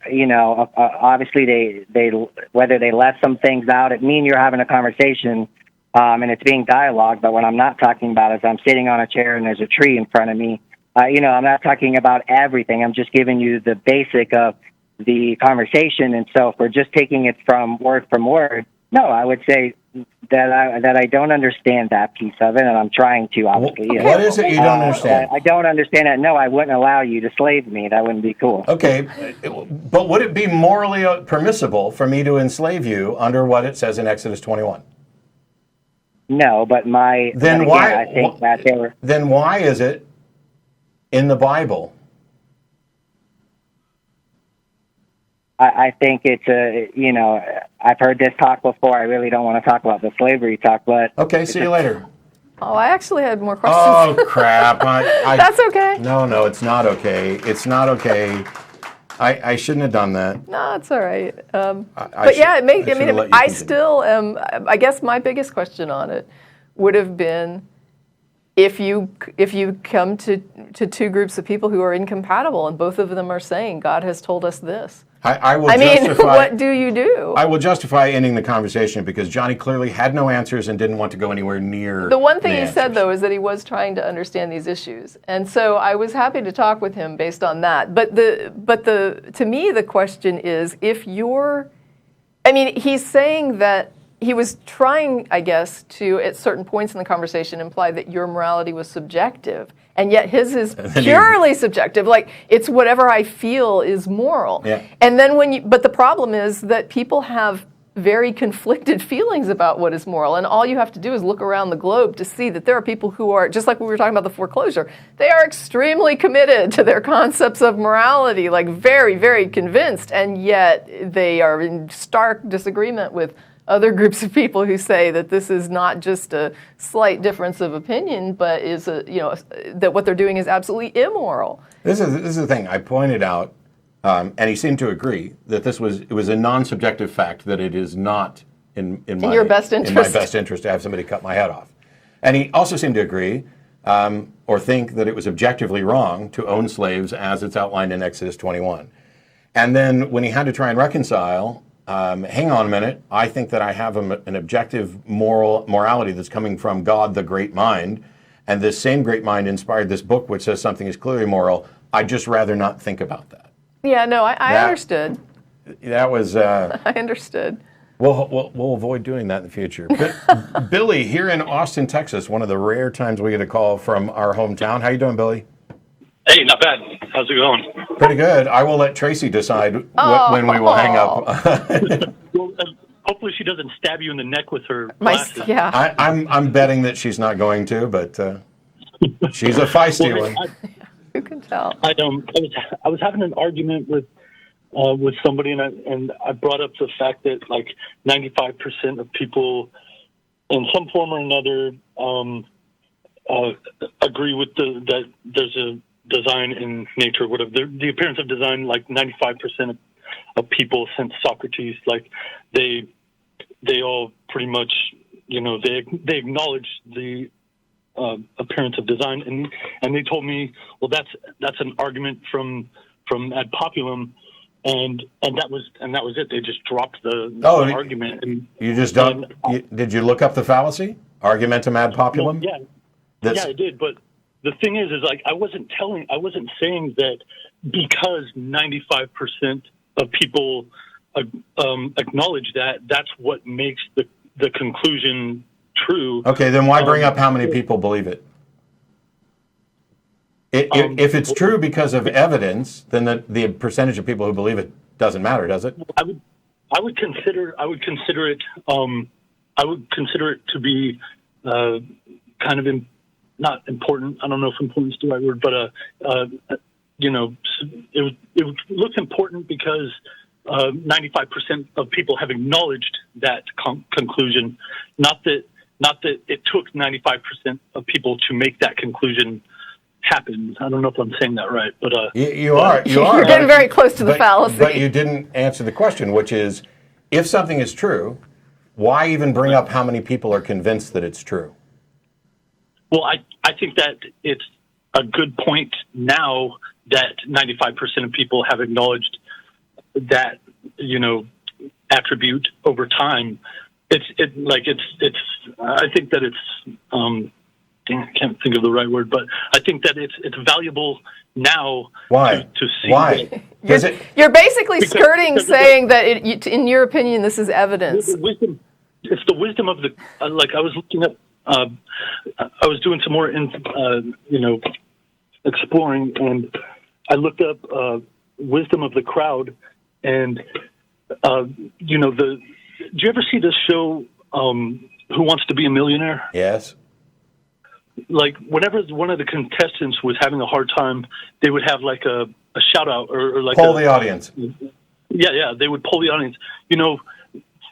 obviously they whether they left some things out, it mean you're having a conversation, and it's being dialogue. But what I'm not talking about is I'm sitting on a chair and there's a tree in front of me. I'm not talking about everything. I'm just giving you the basic of the conversation. And so if we're just taking it from word, no, I would say that I don't understand that piece of it, and I'm trying to, obviously. What is it you don't understand? I don't understand it. No, I wouldn't allow you to slave me. That wouldn't be cool. Okay, but would it be morally permissible for me to enslave you under what it says in Exodus 21? No, but Then again, why? I think that they were. Then why is it in the Bible? I think it's I've heard this talk before. I really don't want to talk about the slavery talk, but Okay, see you later. Oh, I actually had more questions. Oh crap! That's okay. No, it's not okay. It's not okay. I shouldn't have done that. No, it's all right. I Yeah, it makes. I I mean, should've let you I continue. still am. I guess my biggest question on it would have been if you come to two groups of people who are incompatible and both of them are saying God has told us this. I will I mean, justify. what do you do? I will justify ending the conversation because Johnny clearly had no answers and didn't want to go anywhere near. The one thing the he said, answers. though, is that he was trying to understand these issues, and so I was happy to talk with him based on that. But to me, the question is, if you're, I mean, he's saying that he was trying, I guess, to at certain points in the conversation imply that your morality was subjective, and yet his is purely subjective. Like it's whatever I feel is moral. Yeah. And then but the problem is that people have very conflicted feelings about what is moral. And all you have to do is look around the globe to see that there are people who are, just like we were talking about the foreclosure, they are extremely committed to their concepts of morality, like very, very convinced, and yet they are in stark disagreement with other groups of people who say that this is not just a slight difference of opinion, but is that what they're doing is absolutely immoral. This is the thing I pointed out, and he seemed to agree that it was a non-subjective fact, that it is not in your best interest. in my best interest to have somebody cut my head off. And he also seemed to agree or think that it was objectively wrong to own slaves as it's outlined in Exodus 21. And then when he had to try and reconcile, hang on a minute, I think that I have an objective morality that's coming from God, the great mind, and this same great mind inspired this book which says something is clearly moral. I'd just rather not think about that. Yeah, no, I understood. That was... I understood. We'll avoid doing that in the future. But Billy, here in Austin, Texas, one of the rare times we get a call from our hometown. How you doing, Billy? Hey, not bad. How's it going? Pretty good. I will let Tracie decide when we will hang up. Well, hopefully she doesn't stab you in the neck with her glasses. Yeah. I'm betting that she's not going to, but she's a feisty one. Who can tell? I was having an argument with somebody, and I brought up the fact that like 95% of people, in some form or another, agree with that there's a design in nature, whatever the appearance of design. Like 95% of people since Socrates, like they all pretty much, they acknowledge the appearance of design, and they told me, well, that's an argument from ad populum. And that was it. They just dropped the argument. And you just don't. Did you look up the fallacy? Argumentum ad populum. Yeah, I did. But the thing is like I wasn't saying that because 95% of people acknowledge that, that's what makes the conclusion true. Okay, then why bring up how many people believe it? If it's true because of evidence, then the percentage of people who believe it doesn't matter, does it? I would consider it to be kind of not important. I don't know if important is the right word, but it looks important because 95% of people have acknowledged that conclusion. Not that it took 95% of people to make that conclusion happen. I don't know if I'm saying that right, but you are. You're getting very close to the fallacy. But you didn't answer the question, which is, if something is true, why even bring up how many people are convinced that it's true? Well, I think that it's a good point now that 95% of people have acknowledged that attribute over time. I think that it's. I can't think of the right word, but I think that it's valuable now. Why? To see. Why? You're basically skirting saying that, in your opinion, this is evidence. It's the wisdom of the. Like I was looking up. I was doing some more, exploring, and I looked up wisdom of the crowd, and do you ever see this show, Who Wants to Be a Millionaire? Yes. Like whenever one of the contestants was having a hard time, they would have like a shout out or like poll the audience. Yeah, they would poll the audience.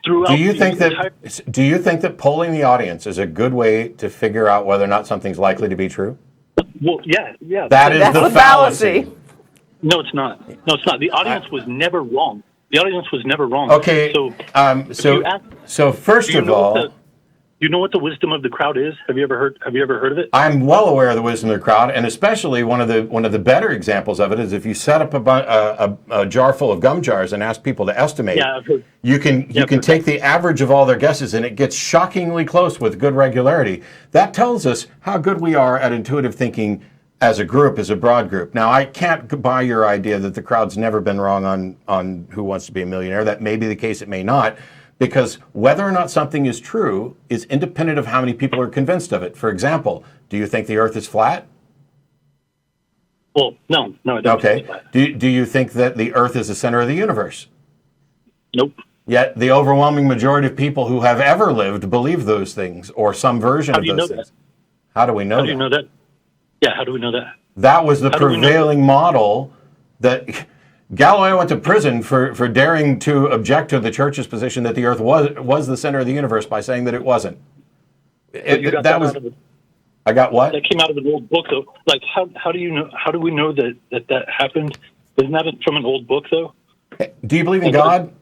Throughout. Do you think that polling the audience is a good way to figure out whether or not something's likely to be true? Well, yeah. That's the fallacy. No, it's not. The audience was never wrong. Okay. So first of all. Do you know what the wisdom of the crowd is? Have you ever heard of it? I'm well aware of the wisdom of the crowd, and especially one of the better examples of it is if you set up a jar full of gum jars and ask people to estimate. Yeah, I've heard. You can take the average of all their guesses, and it gets shockingly close with good regularity. That tells us how good we are at intuitive thinking as a group, as a broad group. Now, I can't buy your idea that the crowd's never been wrong on Who Wants to Be a Millionaire. That may be the case, it may not. Because whether or not something is true is independent of how many people are convinced of it. For example, do you think the Earth is flat? Well, no, I don't. Okay. Do you think that the Earth is the center of the universe? Nope. Yet the overwhelming majority of people who have ever lived believe those things, or some version of those things. How do we know that? How do you know that? Yeah, how do we know that? That was the prevailing model that Galileo went to prison for daring to object to the church's position that the Earth was the center of the universe by saying that it wasn't. That was. I got what? That came out of an old book, though. Like, how do you know? How do we know that happened? Isn't that from an old book, though? Do you believe in God?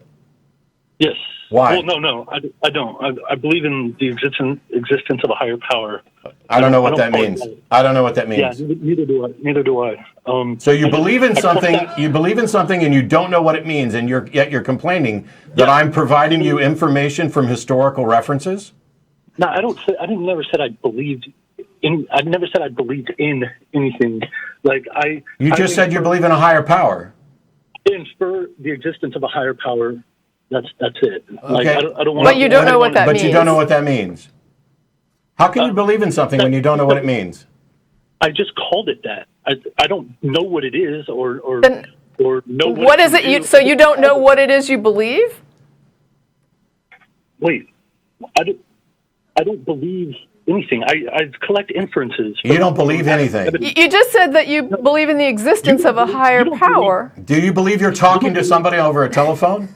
Yes. Why? Well, no, I don't. I believe in the existence of a higher power. I don't know what that means. I don't know what that means. Yeah, neither do I. So you believe in something. You believe in something, and you don't know what it means, and yet you're complaining that I'm providing you information from historical references. No, I don't. I never said I believed in. I never said I believed in anything. Like I. You just said you believe in a higher power. I infer the existence of a higher power. That's it. Like, Okay. I don't want. But you don't know what that means. But you don't know what that means. How can you believe in something when you don't know what it means? I just called it that. I don't know what it is or know what is it. So you don't know what it is you believe? Wait, I don't believe anything. I collect inferences. You don't believe anything. You just said that you believe in the existence of a higher power. Do you believe you're talking to somebody over a telephone?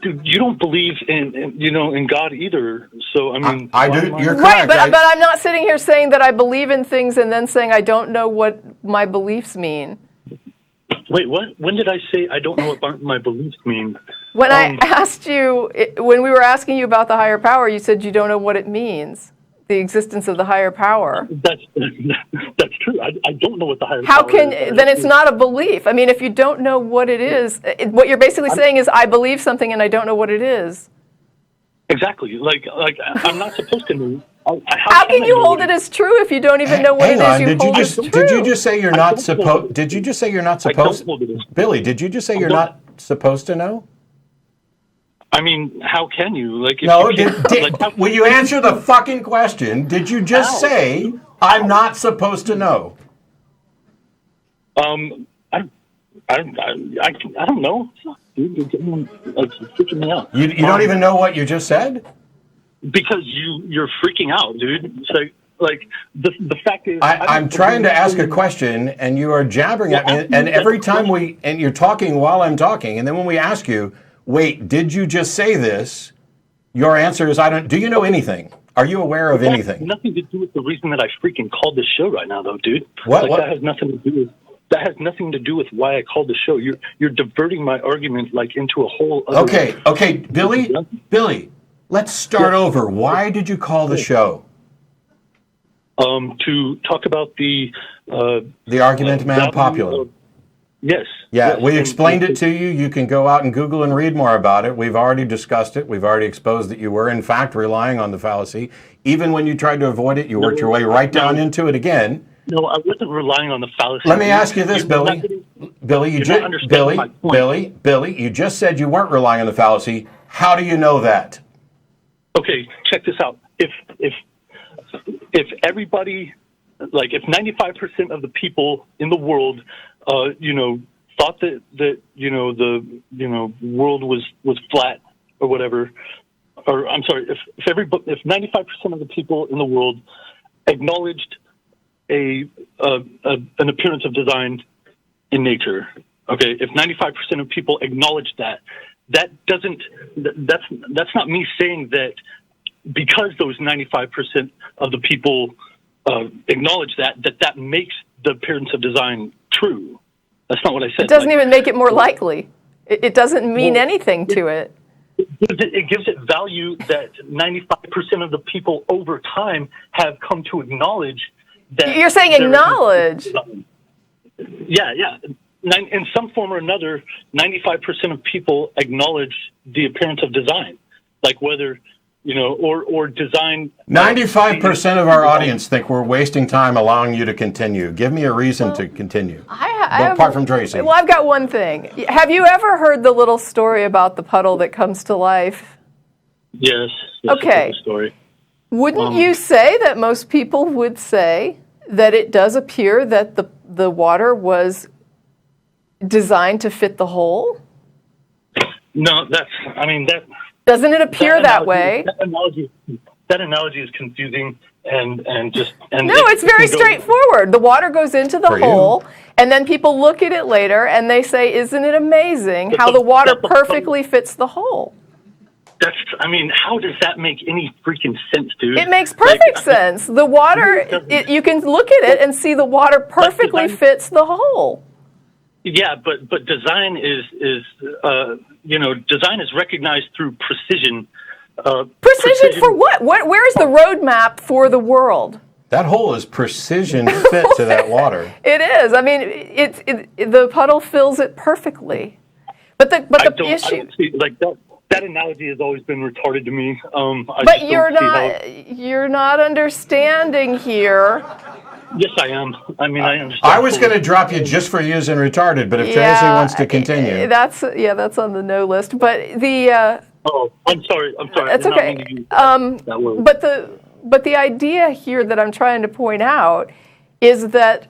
Dude, you don't believe in God either. So I mean, I do. You're Right, correct. but I'm not sitting here saying that I believe in things and then saying I don't know what my beliefs mean. Wait, what? When did I say I don't know what my beliefs mean? When I asked you, when we were asking you about the higher power, you said you don't know what it means, the existence of the higher power. That's true. I don't know what the higher How power can, is. then it's not a belief. I mean, if you don't know what it is, what you're basically saying is I believe something and I don't know what it is. Exactly. Like I'm not supposed to know. How can you hold it as true if you don't even know what it is you hold as true? Did you just say you're not supposed? Did you just say you're not supposed? Billy, did you just say you're not supposed to know? I mean, how can you? Like, if No. you can't- Will you answer the fucking question? Did you just say I'm not supposed to know? I don't know. Dude, you're getting freaking me out. You don't even know what you just said? Because you're freaking out, dude. It's like the fact is, I'm trying to ask a question, and you are jabbering at me. And every time and you're talking while I'm talking, and then when we ask you, wait, did you just say this? Your answer is, I don't. Do you know anything? Are you aware of anything? That has nothing to do with the reason that I freaking called this show right now, though, dude. What? That has nothing to do with. That has nothing to do with why I called the show. You're diverting my argument like into a whole other. Okay, Billy, let's start over. Why did you call the show? To talk about the Argumentum and Populum. Yes. Yeah, yes. we explained it to you. You can go out and Google and read more about it. We've already discussed it. We've already exposed that you were, in fact, relying on the fallacy. Even when you tried to avoid it, you worked your way right down into it again. No, I wasn't relying on the fallacy. Let me ask you this, Billy. Billy, you just said you weren't relying on the fallacy. How do you know that? Okay, check this out. If everybody, like, if 95% of the people in the world, thought that the world was flat or whatever, or I'm sorry, if 95% of the people in the world acknowledged an appearance of design in nature, okay, if 95% of people acknowledge that's not me saying that because those 95% of the people acknowledge that makes the appearance of design true. That's not what I said. It doesn't even make it more likely. It doesn't mean anything to it. It gives it value that 95% of the people over time have come to acknowledge that. You're saying acknowledge? Yeah. In some form or another, 95% of people acknowledge the appearance of design, like whether, or design. 95% of our audience think we're wasting time allowing you to continue. Give me a reason to continue. Apart from Tracie. Well, I've got one thing. Have you ever heard the little story about the puddle that comes to life? Yes. Okay. Story. Wouldn't you say that most people would say that it does appear that the water was designed to fit the hole? No, that. Doesn't it appear that way? that analogy is confusing and No, it's very straightforward. The water goes into the hole, and then people look at it later and they say, "Isn't it amazing how the water perfectly fits the hole?" How does that make any freaking sense, dude? It makes perfect sense. The water, you can look at it and see the water perfectly fits the hole. Yeah, but design is design is recognized through precision. Precision for what? Where's the roadmap for the world? That hole is precision fit to that water. It is. I mean, the puddle fills it perfectly. But the issue. I don't see, that analogy has always been retarded to me. But you're not understanding here. Yes, I am. I understand. I was going to drop you just for using retarded, but if Tracie wants to continue. That's on the no list. But the... Oh, I'm sorry. That's okay. But the idea here that I'm trying to point out is that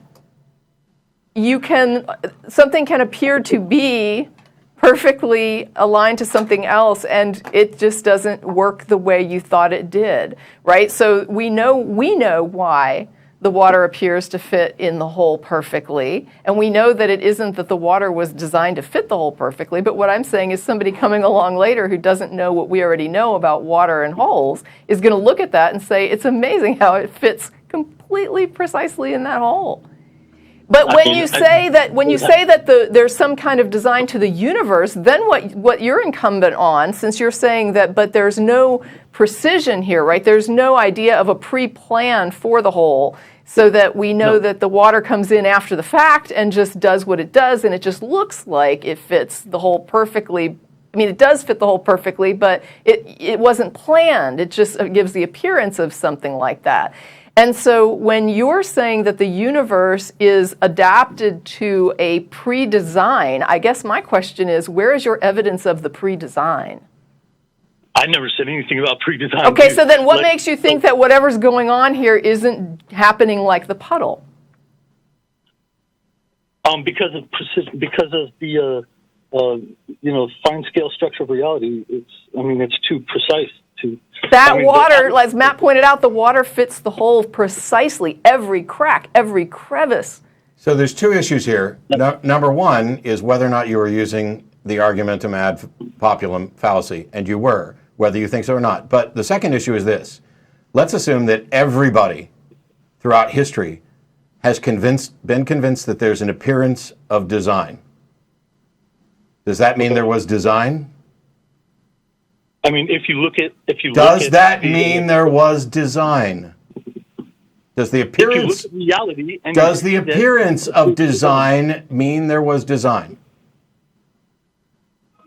something can appear to be perfectly aligned to something else, and it just doesn't work the way you thought it did, right? So we know why the water appears to fit in the hole perfectly, and we know that it isn't that the water was designed to fit the hole perfectly, but what I'm saying is somebody coming along later who doesn't know what we already know about water and holes is going to look at that and say, it's amazing how it fits completely precisely in that hole. But when you say that there's some kind of design to the universe, then what you're incumbent on, since you're saying that, but there's no precision here, right? There's no idea of a pre-plan for the hole, so that we know that the water comes in after the fact and just does what it does, and it just looks like it fits the hole perfectly. I mean, it does fit the hole perfectly, but it wasn't planned. It just gives the appearance of something like that. And so when you're saying that the universe is adapted to a pre-design, I guess my question is, where is your evidence of the pre-design? I never said anything about pre-design. Okay, so then what makes you think that whatever's going on here isn't happening like the puddle? Because of precision, because of the fine scale structure of reality. It's too precise. Water, as Matt pointed out, the water fits the hole precisely, every crack, every crevice. So there's two issues here. Number one is whether or not you were using the argumentum ad populum fallacy, and you were, whether you think so or not. But the second issue is this. Let's assume that everybody throughout history has been convinced that there's an appearance of design. Does that mean there was design? If you look at does that mean there was design? Does the appearance reality? Does the appearance of design mean there was design?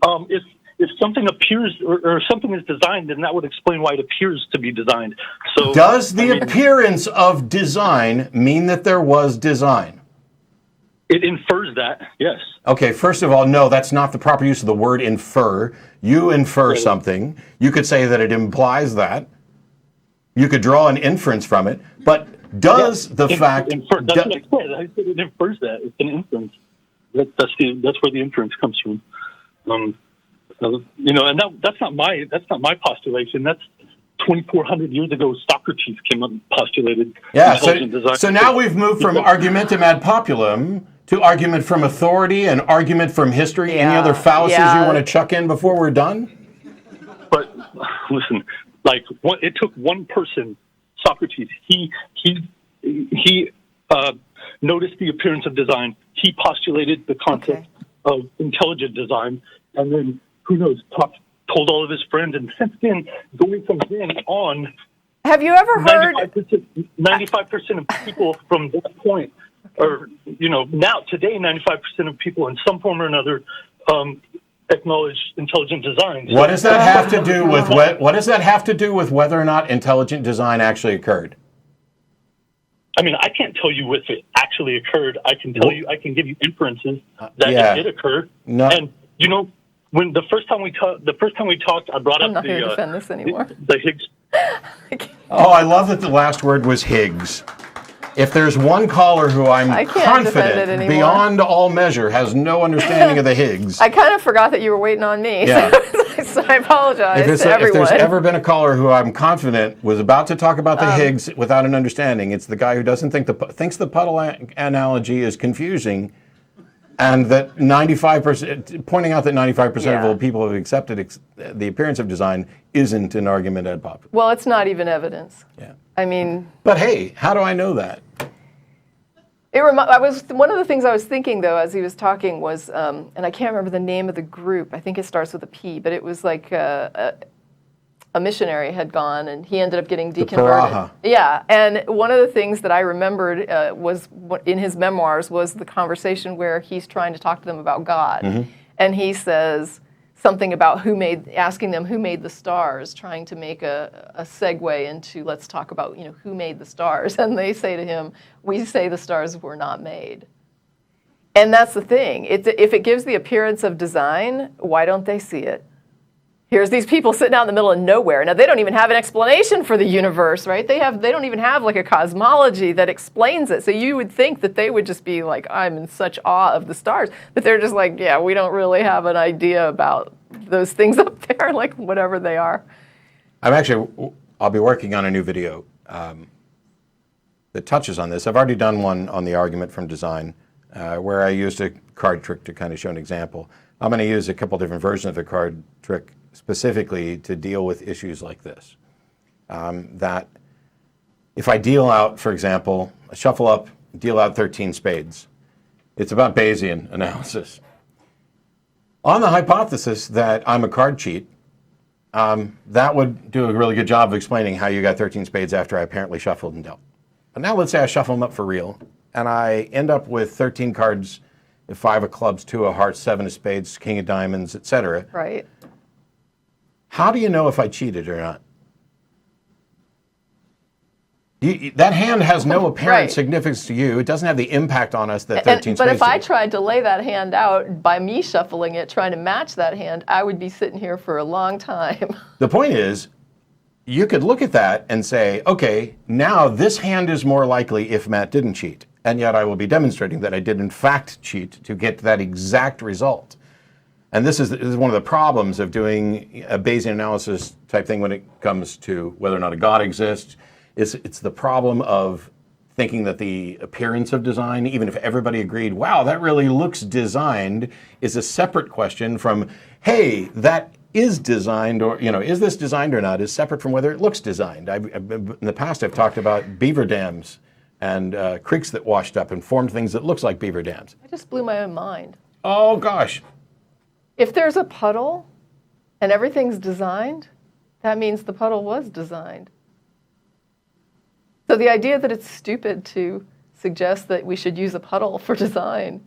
If something appears or something is designed, then that would explain why it appears to be designed. So does the appearance of design mean that there was design? It infers that, yes. Okay, first of all, no, that's not the proper use of the word infer. You infer something. You could say that it implies that. You could draw an inference from it. But does the fact... That's what I said. I said it infers that. It's an inference. That's where the inference comes from. And that's not my postulation. That's 2,400 years ago, Socrates came up and postulated intelligent design. So now we've moved from argumentum ad populum to argument from authority and argument from history. Any other fallacies you want to chuck in before we're done? But listen, it took one person, Socrates. He noticed the appearance of design. He postulated the concept of intelligent design, and then who knows, told all of his friends, and since then, going from then on, have you ever heard 95% of people from that point, or now today, 95% of people in some form or another acknowledge intelligent design. What does that have to do with what does that have to do with whether or not intelligent design actually occurred? I can't tell you if it actually occurred. I can tell you. I can give you inferences that it did occur. No. And when the first time we talked, I brought I'm up not here to defend this anymore. The Higgs. Oh, I love that the last word was Higgs. If there's one caller who I'm confident beyond all measure has no understanding of the Higgs. I kind of forgot that you were waiting on me. Yeah. So I apologize to If everyone. there's ever been a caller who I'm confident was about to talk about the Higgs without an understanding, it's the guy who doesn't thinks the puddle analogy is confusing, and that 95%, pointing out that 95% of all people have accepted the appearance of design isn't an argument ad populum. Well, it's not even evidence. Yeah. I mean, But hey, how do I know that? one of the things I was thinking though as he was talking was, and I can't remember the name of the group. I think it starts with a P, but it was like a missionary had gone and he ended up getting deconverted. Paraha. Yeah, and one of the things that I remembered was in his memoirs was the conversation where he's trying to talk to them about God, and he says something about asking them who made the stars, trying to make a segue into let's talk about who made the stars, and they say to him, "We say the stars were not made." And that's the thing. If it gives the appearance of design, why don't they see it? Here's these people sitting out in the middle of nowhere. Now, they don't even have an explanation for the universe, right? They don't even have like a cosmology that explains it. So you would think that they would just be like, I'm in such awe of the stars. But they're just like, yeah, we don't really have an idea about those things up there, like whatever they are. I'll be working on a new video that touches on this. I've already done one on the argument from design where I used a card trick to kind of show an example. I'm going to use a couple different versions of the card trick specifically to deal with issues like this. That if I deal out, for example, a shuffle up, deal out 13 spades, it's about Bayesian analysis. On the hypothesis that I'm a card cheat, that would do a really good job of explaining how you got 13 spades after I apparently shuffled and dealt. But now let's say I shuffle them up for real, and I end up with 13 cards, 5 of clubs, 2 of hearts, 7 of spades, king of diamonds, etc. Right. How do you know if I cheated or not? That hand has no apparent Right. significance to you. It doesn't have the impact on us that 13 But spades if I did. tried to lay that hand out by me shuffling it, trying to match that hand, I would be sitting here for a long time. The point is, you could look at that and say, okay, now this hand is more likely if Matt didn't cheat. And yet I will be demonstrating that I did in fact cheat to get that exact result. And this is one of the problems of doing a Bayesian analysis type thing when it comes to whether or not a God exists. It's the problem of thinking that the appearance of design, even if everybody agreed, wow, that really looks designed, is a separate question from, hey, that is designed, or is this designed or not, is separate from whether it looks designed. In the past, I've talked about beaver dams and creeks that washed up and formed things that looks like beaver dams. I just blew my own mind. Oh gosh. If there's a puddle and everything's designed, that means the puddle was designed. So the idea that it's stupid to suggest that we should use a puddle for design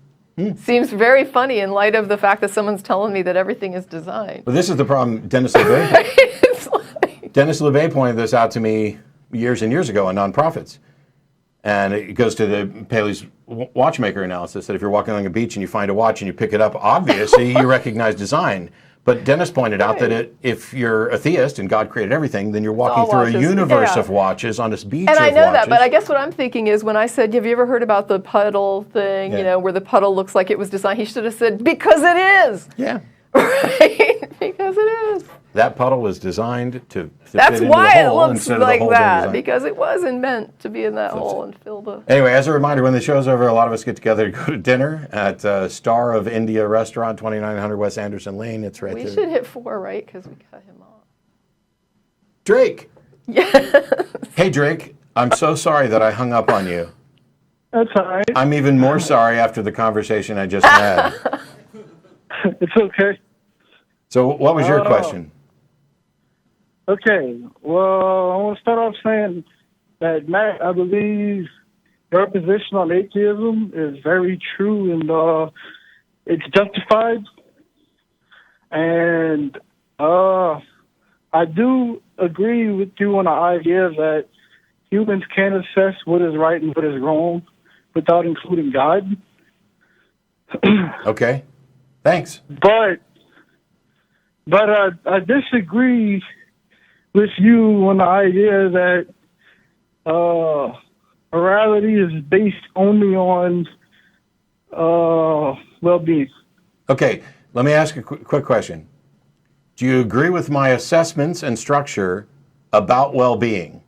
seems very funny in light of the fact that someone's telling me that everything is designed. Well, this is the problem. Dennis LeVay pointed this out to me years and years ago on nonprofits. And it goes to the Paley's watchmaker analysis that if you're walking along a beach and you find a watch and you pick it up, obviously you recognize design. But Dennis pointed out that if you're a theist and God created everything, then you're walking through a universe of watches on this beach of watches. And I know that, but I guess what I'm thinking is when I said, have you ever heard about the puddle thing, where the puddle looks like it was designed? He should have said, because it is. Yeah. Right? Because it is. That puddle was designed to That's fit why into the it hole looks instead of the like hole being that, designed. because it wasn't meant to be in that hole and fill the... Anyway, as a reminder, when the show's over, a lot of us get together to go to dinner at Star of India Restaurant, 2900 West Anderson Lane. It's right there. We should hit 4, right? Because we cut him off. Drake. Yes. Hey, Drake. I'm so sorry that I hung up on you. That's all right. I'm even more sorry after the conversation I just had. It's okay. So what was your question? Okay. Well, I want to start off saying that, Matt, I believe your position on atheism is very true and it's justified. And I do agree with you on the idea that humans can assess what is right and what is wrong without including God. Okay. Thanks. But I disagree with you on the idea that morality is based only on well-being. Okay. Let me ask a quick question. Do you agree with my assessments and structure about well-being?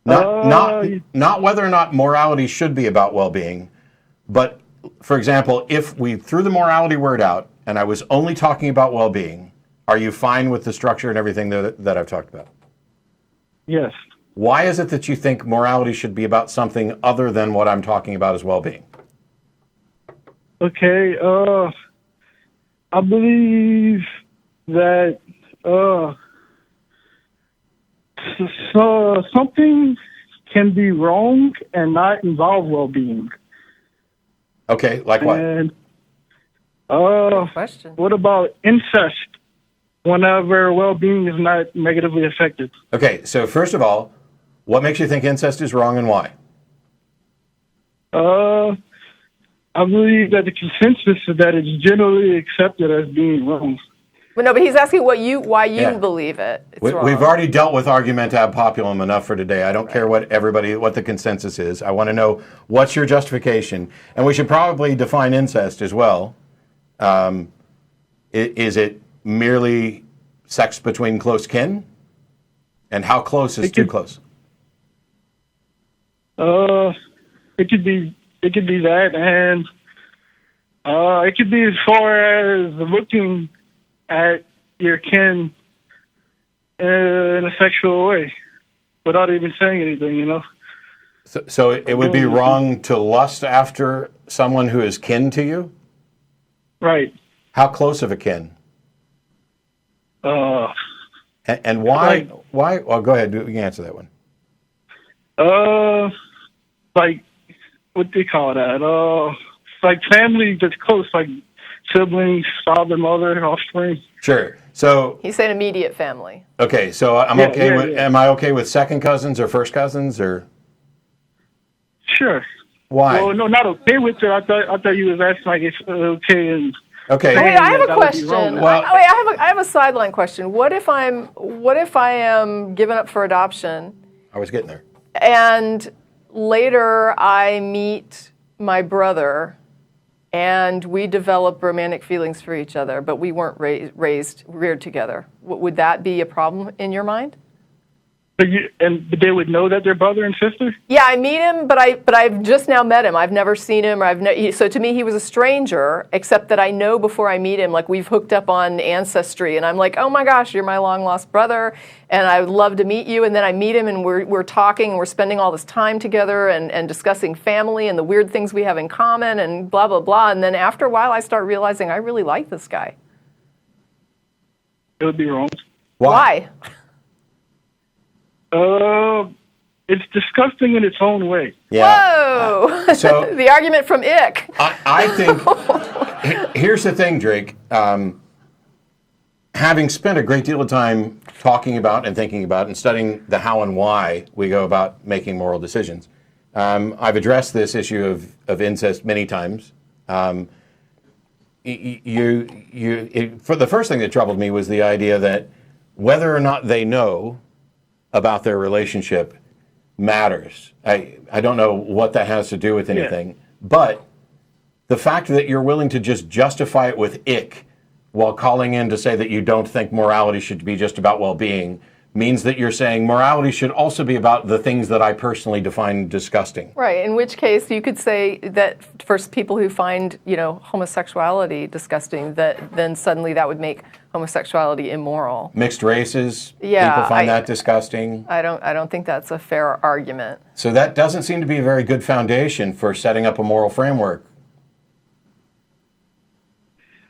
Not whether or not morality should be about well-being, but, for example, if we threw the morality word out and I was only talking about well-being, are you fine with the structure and everything that I've talked about? Yes. Why is it that you think morality should be about something other than what I'm talking about as well-being? Okay. I believe that so something can be wrong and not involve well-being. Okay, like what? And Question. what about incest? Whenever well-being is not negatively affected. Okay, so first of all, what makes you think incest is wrong and why? I believe that the consensus is that it's generally accepted as being wrong. But no, but he's asking why you Yeah. believe it. It's wrong. We've already dealt with Argumentum ad Populum enough for today. I don't care what the consensus is. I want to know what's your justification. And we should probably define incest as well. Is it merely sex between close kin? And how close is too close? It could be that, and it could be as far as looking at your kin in a sexual way without even saying anything, you know? So it would be wrong to lust after someone who is kin to you? Right. How close of a kin? And why? Why? Well, go ahead. You can answer that one. Like, what do you call that? Like family that's close, like siblings, father, mother, offspring. Sure. So He's saying immediate family. okay. So I'm okay with. Am I okay with second cousins or first cousins or? Sure. Why? Well, no, not okay with it. I thought you was asking like it's okay and. Okay. Wait, I have a that would be wrong. question. Well- I have a sideline question. What if I am given up for adoption, I was getting there. and later I meet my brother, and we develop romantic feelings for each other, but we weren't reared together? Would that be a problem in your mind? But they would know that they're brother and sister? Yeah, I meet him, but I've just now met him. I've never seen him. So to me, he was a stranger, except that I know before I meet him, like we've hooked up on Ancestry, and I'm like, oh my gosh, you're my long lost brother, and I would love to meet you. And then I meet him, and we're talking, and we're spending all this time together, and discussing family and the weird things we have in common, and blah blah blah. And then after a while, I start realizing I really like this guy. It would be wrong. Why? It's disgusting in its own way. Yeah. Whoa! So- the argument from Ick. I think here's the thing, Drake. Having spent a great deal of time talking about and thinking about and studying the how and why we go about making moral decisions, I've addressed this issue of incest many times. For the first thing that troubled me was the idea that whether or not they know about their relationship matters. I don't know what that has to do with anything, but the fact that you're willing to just justify it with ick while calling in to say that you don't think morality should be just about well-being means that you're saying morality should also be about the things that I personally define disgusting. Right, in which case you could say that for people who find, homosexuality disgusting, that then suddenly that would make homosexuality immoral. Mixed races, Yeah, people find that disgusting. I don't think that's a fair argument. So that doesn't seem to be a very good foundation for setting up a moral framework.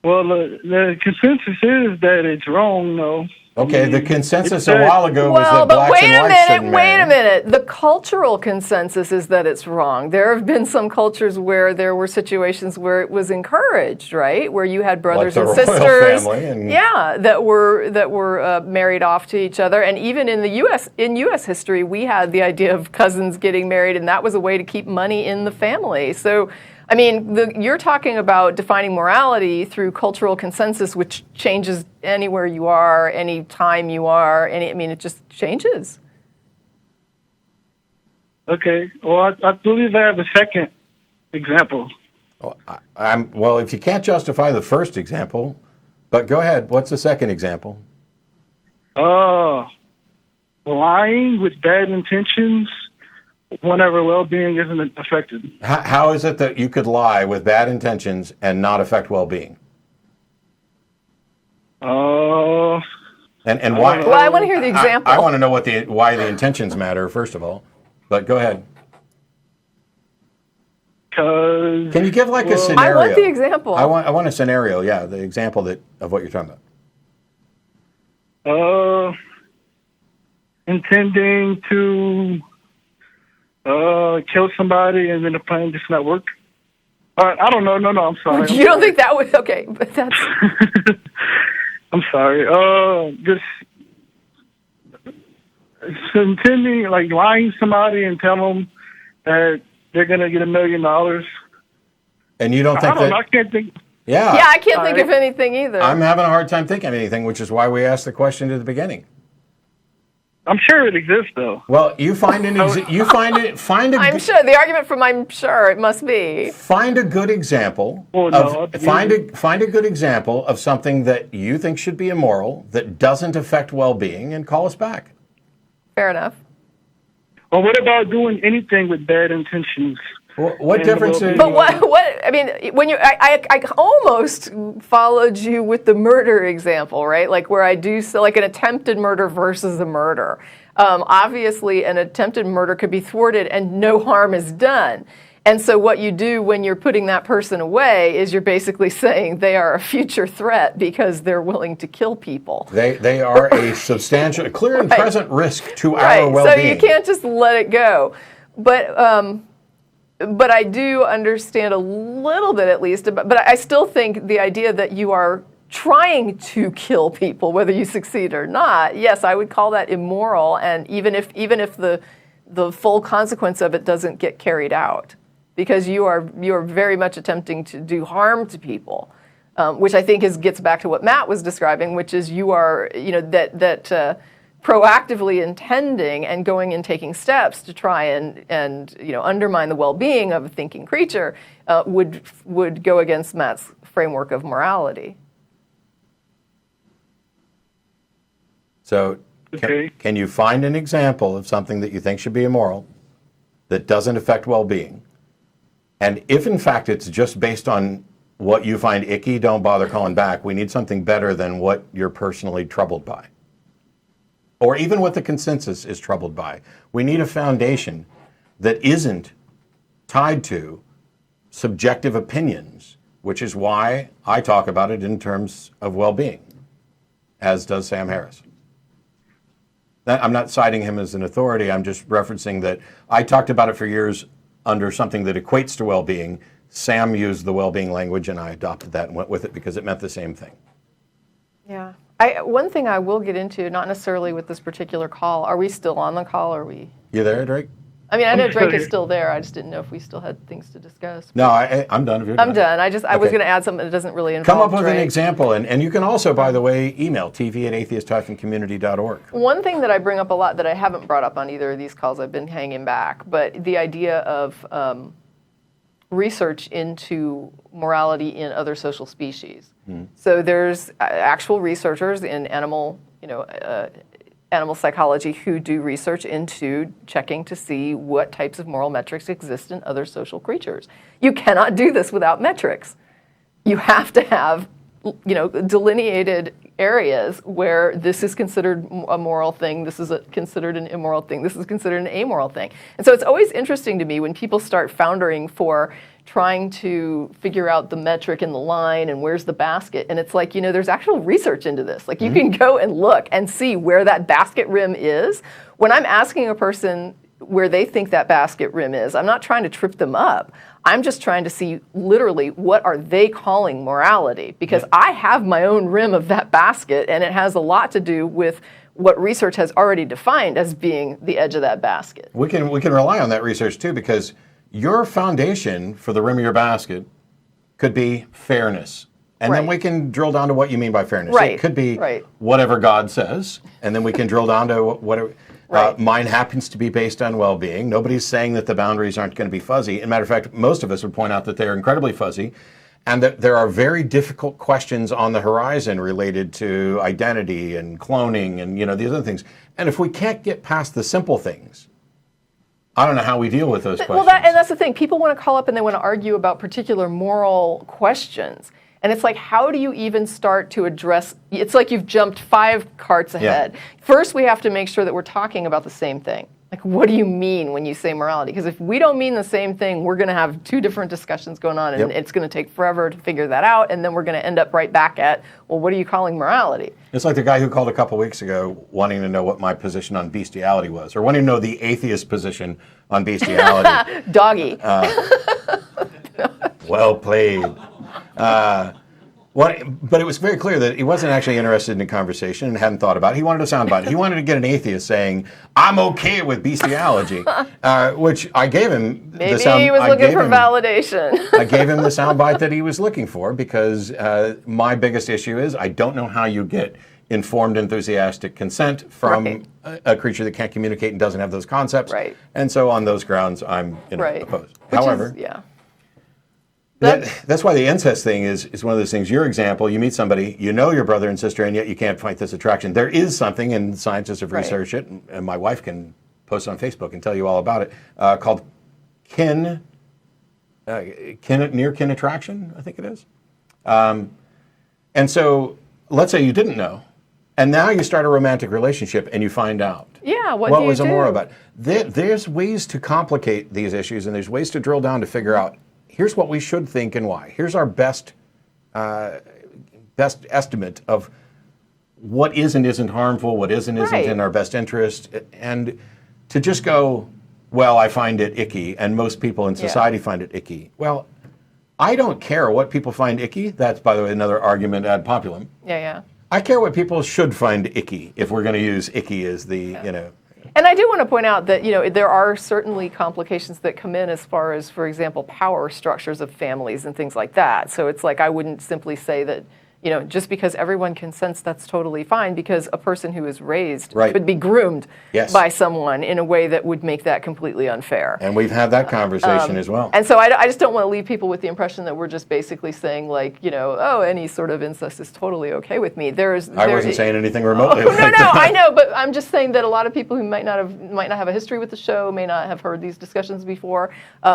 Well, the consensus is that it's wrong, though. Okay, the consensus a while ago was Well, that but blacks and whites shouldn't wait a marry. minute. The cultural consensus is that it's wrong. There have been some cultures where there were situations where it was encouraged, right? Where you had brothers Like and the royal sisters, family and- yeah, that were married off to each other. And even in the U.S. history, we had the idea of cousins getting married, and that was a way to keep money in the family. So, I mean, you're talking about defining morality through cultural consensus, which changes anywhere you are, any time you are. It just changes. Okay. Well, I believe I have a second example. Well, if you can't justify the first example, But go ahead. What's the second example? Lying with bad intentions whenever well-being isn't affected. How is it that you could lie with bad intentions and not affect well-being? And why? Well, I want to hear the example. I want to know why the intentions matter, first of all. But go ahead. Can you give like a scenario? I want the example. I want a scenario. Yeah, the example of what you're talking about. Intending to kill somebody and then the plan just not work. I don't know. No, I'm sorry. You don't think that would? Okay, but that's. I'm sorry. Just intending, like lying to somebody and tell them that they're gonna get $1 million. And you don't think that? I can't think. Yeah. Yeah, I can't think of anything either. I'm having a hard time thinking of anything, which is why we asked the question at the beginning. I'm sure it exists, though. Well, you find an I'm sure the argument from I'm sure it must be. Find a good example. Find a good example of something that you think should be immoral that doesn't affect well-being, and call us back. Fair enough. Well, what about doing anything with bad intentions? What difference is? But what? I mean, when I almost followed you with the murder example, right? Like where I do so, like an attempted murder versus a murder. Obviously, an attempted murder could be thwarted and no harm is done. And so what you do when you're putting that person away is you're basically saying they are a future threat because they're willing to kill people. They are a substantial, clear and present risk to our Right. well-being. So you can't just let it go. But I do understand a little bit, at least. But I still think the idea that you are trying to kill people, whether you succeed or not, yes, I would call that immoral. And even if the full consequence of it doesn't get carried out, because you are very much attempting to do harm to people, which I think gets back to what Matt was describing, which is you are proactively intending and going and taking steps to try and undermine the well-being of a thinking creature would go against Matt's framework of morality. So can you find an example of something that you think should be immoral that doesn't affect well-being? And if in fact it's just based on what you find icky, don't bother calling back. We need something better than what you're personally troubled by, or even what the consensus is troubled by. We need a foundation that isn't tied to subjective opinions, which is why I talk about it in terms of well-being, as does Sam Harris. I'm not citing him as an authority. I'm just referencing that I talked about it for years under something that equates to well-being. Sam used the well-being language, and I adopted that and went with it because it meant the same thing. Yeah. One thing I will get into, not necessarily with this particular call. Are we still on the call? Or are we? You there, Drake? I mean, I know Drake is still there. I just didn't know if we still had things to discuss. No, I'm done. If you're I'm done. I was going to add something that doesn't really involve Come up with Drake. an example, and you can also, by the way, email tv@atheist-community.org. One thing that I bring up a lot that I haven't brought up on either of these calls, I've been hanging back, but the idea of research into morality in other social species. So there's actual researchers in animal psychology who do research into checking to see what types of moral metrics exist in other social creatures. You cannot do this without metrics. You have to have, delineated areas where this is considered a moral thing, this is considered an immoral thing, this is considered an amoral thing. And so it's always interesting to me when people start foundering for trying to figure out the metric and the line and where's the basket. And it's like, there's actual research into this. Like you can go and look and see where that basket rim is. When I'm asking a person where they think that basket rim is, I'm not trying to trip them up. I'm just trying to see literally what are they calling morality, because I have my own rim of that basket, and it has a lot to do with what research has already defined as being the edge of that basket. We can rely on that research too, because your foundation for the rim of your basket could be fairness. And then we can drill down to what you mean by fairness. Right. It could be whatever God says, and then we can drill down to whatever. Mine happens to be based on well-being. Nobody's saying that the boundaries aren't going to be fuzzy. As a matter of fact, most of us would point out that they're incredibly fuzzy. and that there are very difficult questions on the horizon related to identity and cloning and these other things. And if we can't get past the simple things, I don't know how we deal with those questions. Well, and that's the thing. People want to call up and they want to argue about particular moral questions. And it's like, how do you even start to address? It's like you've jumped 5 carts ahead. First, we have to make sure that we're talking about the same thing. Like, what do you mean when you say morality? Because if we don't mean the same thing, we're going to have 2 different discussions going on, and it's going to take forever to figure that out, and then we're going to end up right back at, well, what are you calling morality? It's like the guy who called a couple weeks ago wanting to know what my position on bestiality was, or wanting to know the atheist position on bestiality. Doggy. Well played. But it was very clear that he wasn't actually interested in the conversation and hadn't thought about it. He wanted a soundbite. He wanted to get an atheist saying, I'm okay with bestiality, which I gave him. Maybe he was looking for validation. I gave him the soundbite that he was looking for because my biggest issue is I don't know how you get informed, enthusiastic consent from a creature that can't communicate and doesn't have those concepts. Right. And so on those grounds, I'm opposed. However, that's why the incest thing is one of those things. Your example, you meet somebody, you know your brother and sister, and yet you can't fight this attraction. There is something, and scientists have researched it, and my wife can post it on Facebook and tell you all about it, called near kin attraction, I think it is. And so let's say you didn't know, and now you start a romantic relationship and you find out. Yeah, what was immoral about it. There's ways to complicate these issues, and there's ways to drill down to figure out, here's what we should think and why. Here's our best estimate of what is and isn't harmful, what is and isn't in our best interest. And to just go, well, I find it icky, and most people in society find it icky. Well, I don't care what people find icky. That's, by the way, another argument ad populum. I care what people should find icky, if we're going to use icky as the, And I do want to point out that, there are certainly complications that come in as far as, for example, power structures of families and things like that. So it's like I wouldn't simply say that, just because everyone consents, that's totally fine, because a person who is raised could be groomed by someone in a way that would make that completely unfair. And we've had that conversation as well. And so I just don't want to leave people with the impression that we're just basically saying, like, oh, any sort of incest is totally okay with me. I wasn't saying anything remotely like that. that. I know, but I'm just saying that a lot of people who might not have a history with the show, may not have heard these discussions before,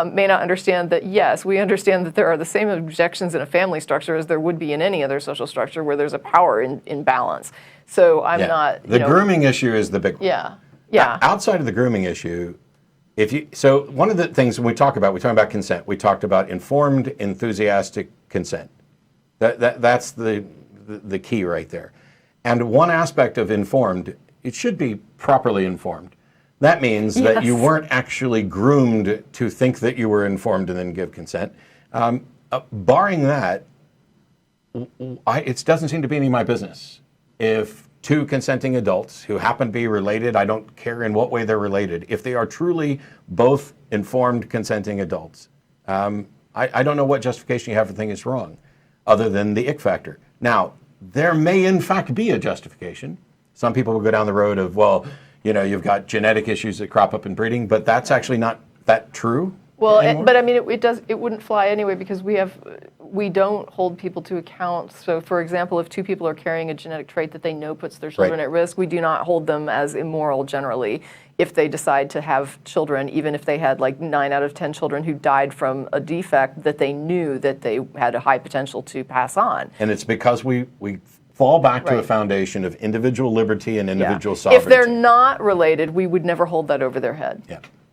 may not understand that, yes, we understand that there are the same objections in a family structure as there would be in any other social structure where there's a power imbalance. So I'm not. The grooming issue is the big one. Outside of the grooming issue, so one of the things when we talk about consent. We talked about informed, enthusiastic consent. That's the key right there. And one aspect of informed, it should be properly informed. That means that you weren't actually groomed to think that you were informed and then give consent. Barring that, it doesn't seem to be any of my business. If 2 consenting adults who happen to be related, I don't care in what way they're related, if they are truly both informed consenting adults, I don't know what justification you have for thinking it's wrong, other than the ick factor. Now, there may in fact be a justification. Some people will go down the road of, well, you've got genetic issues that crop up in breeding, but that's actually not that true. Well, but I mean, it wouldn't fly anyway, because we don't hold people to account. So, for example, if 2 people are carrying a genetic trait that they know puts their children at risk, we do not hold them as immoral generally if they decide to have children, even if they had like 9 out of 10 children who died from a defect that they knew that they had a high potential to pass on. And it's because we fall back to a foundation of individual liberty and individual sovereignty. If they're not related, we would never hold that over their head.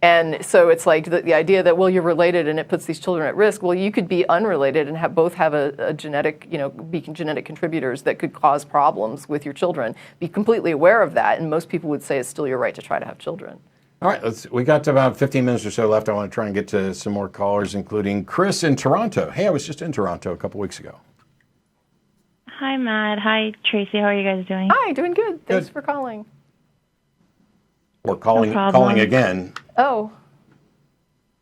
And so it's like the idea that, well, you're related and it puts these children at risk. Well, you could be unrelated and both have a genetic, be genetic contributors that could cause problems with your children. Be completely aware of that, and most people would say it's still your right to try to have children. All right, we got about 15 minutes or so left. I want to try and get to some more callers, including Kris in Toronto. Hey, I was just in Toronto a couple weeks ago. Hi, Matt. Hi, Tracie. How are you guys doing? Hi, doing good. Thanks for calling. Or calling again. Oh.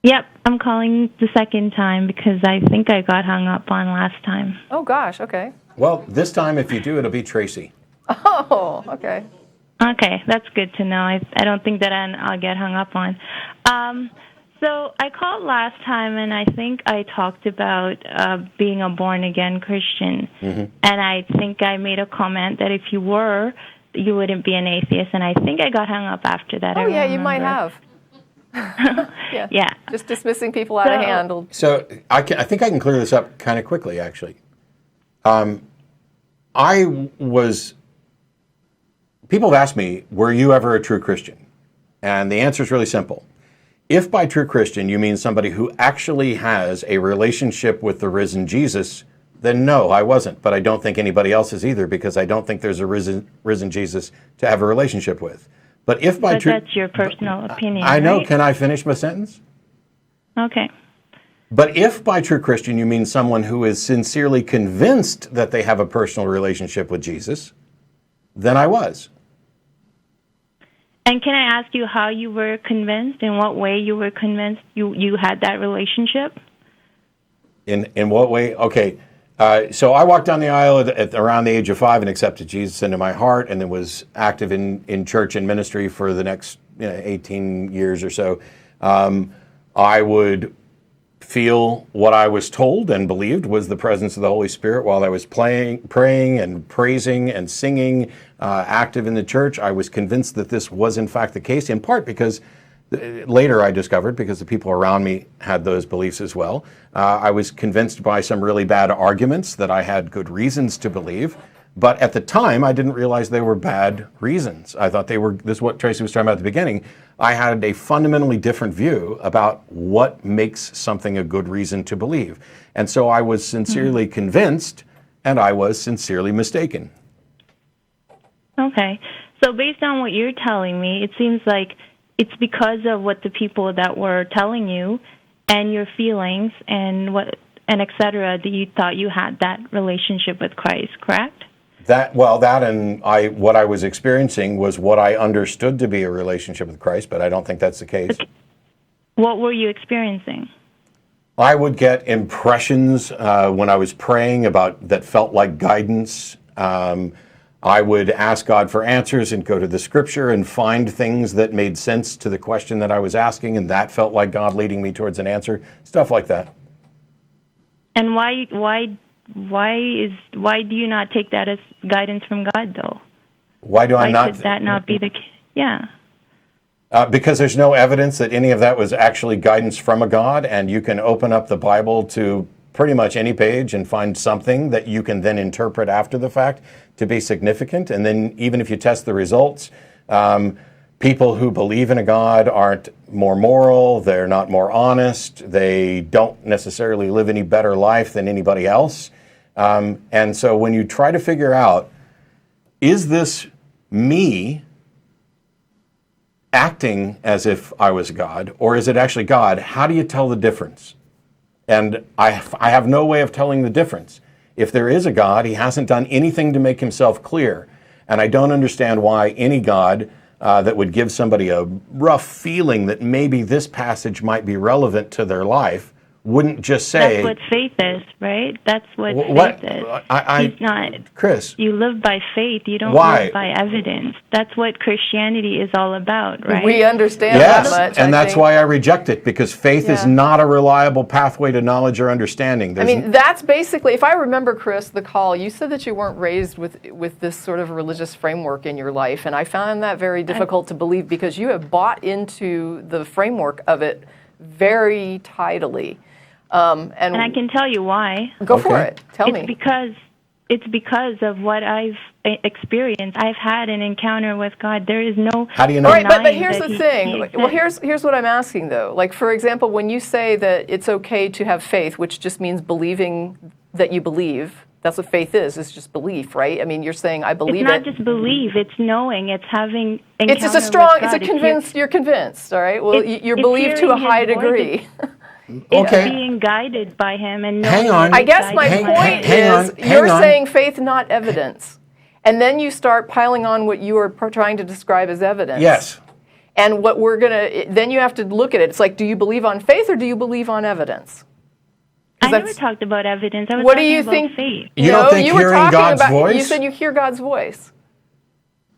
Yep, I'm calling the second time because I think I got hung up on last time. Oh, gosh, okay. Well, this time, if you do, it'll be Tracie. Oh, okay. Okay, that's good to know. I don't think that I'll get hung up on. So I called last time, and I think I talked about being a born-again Christian. And I think I made a comment that if you were, you wouldn't be an atheist. And I think I got hung up after that. Oh, yeah, you might have. Yeah. Just dismissing people out of hand. So I think I can clear this up kind of quickly, actually. People have asked me, were you ever a true Christian? And the answer is really simple. If by true Christian you mean somebody who actually has a relationship with the risen Jesus, then no, I wasn't. But I don't think anybody else is either, because I don't think there's a risen Jesus to have a relationship with. But if by true, that's your personal opinion. I know. Right? Can I finish my sentence? Okay. But if by true Christian you mean someone who is sincerely convinced that they have a personal relationship with Jesus, then I was. And can I ask you how you were convinced? In what way you were convinced you had that relationship? In what way? Okay. So I walked down the aisle at around the age of 5 and accepted Jesus into my heart, and then was active in church and ministry for the next 18 years or so. I would feel what I was told and believed was the presence of the Holy Spirit while I was praying and praising and singing, active in the church. I was convinced that this was in fact the case, in part because later I discovered, because the people around me had those beliefs as well, I was convinced by some really bad arguments that I had good reasons to believe. But at the time, I didn't realize they were bad reasons. I thought they were, this is what Tracie was talking about at the beginning. I had a fundamentally different view about what makes something a good reason to believe. And so I was sincerely convinced, and I was sincerely mistaken. Okay. So based on what you're telling me, it seems like it's because of what the people that were telling you and your feelings and et cetera, that you thought you had that relationship with Christ, correct? That and what I was experiencing was what I understood to be a relationship with Christ, but I don't think that's the case. What were you experiencing? I would get impressions when I was praying that felt like guidance. I would ask God for answers and go to the Scripture and find things that made sense to the question that I was asking, and that felt like God leading me towards an answer. Stuff like that. And why do you not take that as guidance from God, though? Why could that not be the case? Yeah. Because there's no evidence that any of that was actually guidance from a God, and you can open up the Bible to pretty much any page and find something that you can then interpret after the fact to be significant. And then even if you test the results, people who believe in a God aren't more moral, they're not more honest, they don't necessarily live any better life than anybody else. And so when you try to figure out, is this me acting as if I was God, or is it actually God? How do you tell the difference? And I have no way of telling the difference. If there is a God, he hasn't done anything to make himself clear. And I don't understand why any God that would give somebody a rough feeling that maybe this passage might be relevant to their life wouldn't just say... That's what faith is, right? That's what faith is. He's not... Kris. You live by faith. You don't live by evidence. That's what Christianity is all about, right? We understand that much. Yes, and that's why I reject it, because faith is not a reliable pathway to knowledge or understanding. That's basically, if I remember, Kris, the call, you said that you weren't raised with this sort of religious framework in your life, and I found that very difficult to believe, because you have bought into the framework of it very tidily. And I can tell you why. Go for it. Tell me. It's because of what I've experienced. I've had an encounter with God. There is no... How do you know? All right, but here's the thing. Well, here's what I'm asking, though. Like, for example, when you say that it's okay to have faith, which just means believing that you believe, that's what faith is. It's just belief, right? I mean, you're saying, I believe it. It's not just believe. It's knowing. It's having encounter It's just a strong... with God. It's a convinced... You're convinced, all right? Well, you're believed to a high degree. It's being guided by him and knowing. Hang on. I guess my point is you're saying faith, not evidence. And then you start piling on what you are trying to describe as evidence. Yes. And what then you have to look at it. It's like, do you believe on faith or do you believe on evidence? I never talked about evidence. I was what do talking you about think? Faith. You don't think you were hearing talking God's about, voice? You said you hear God's voice.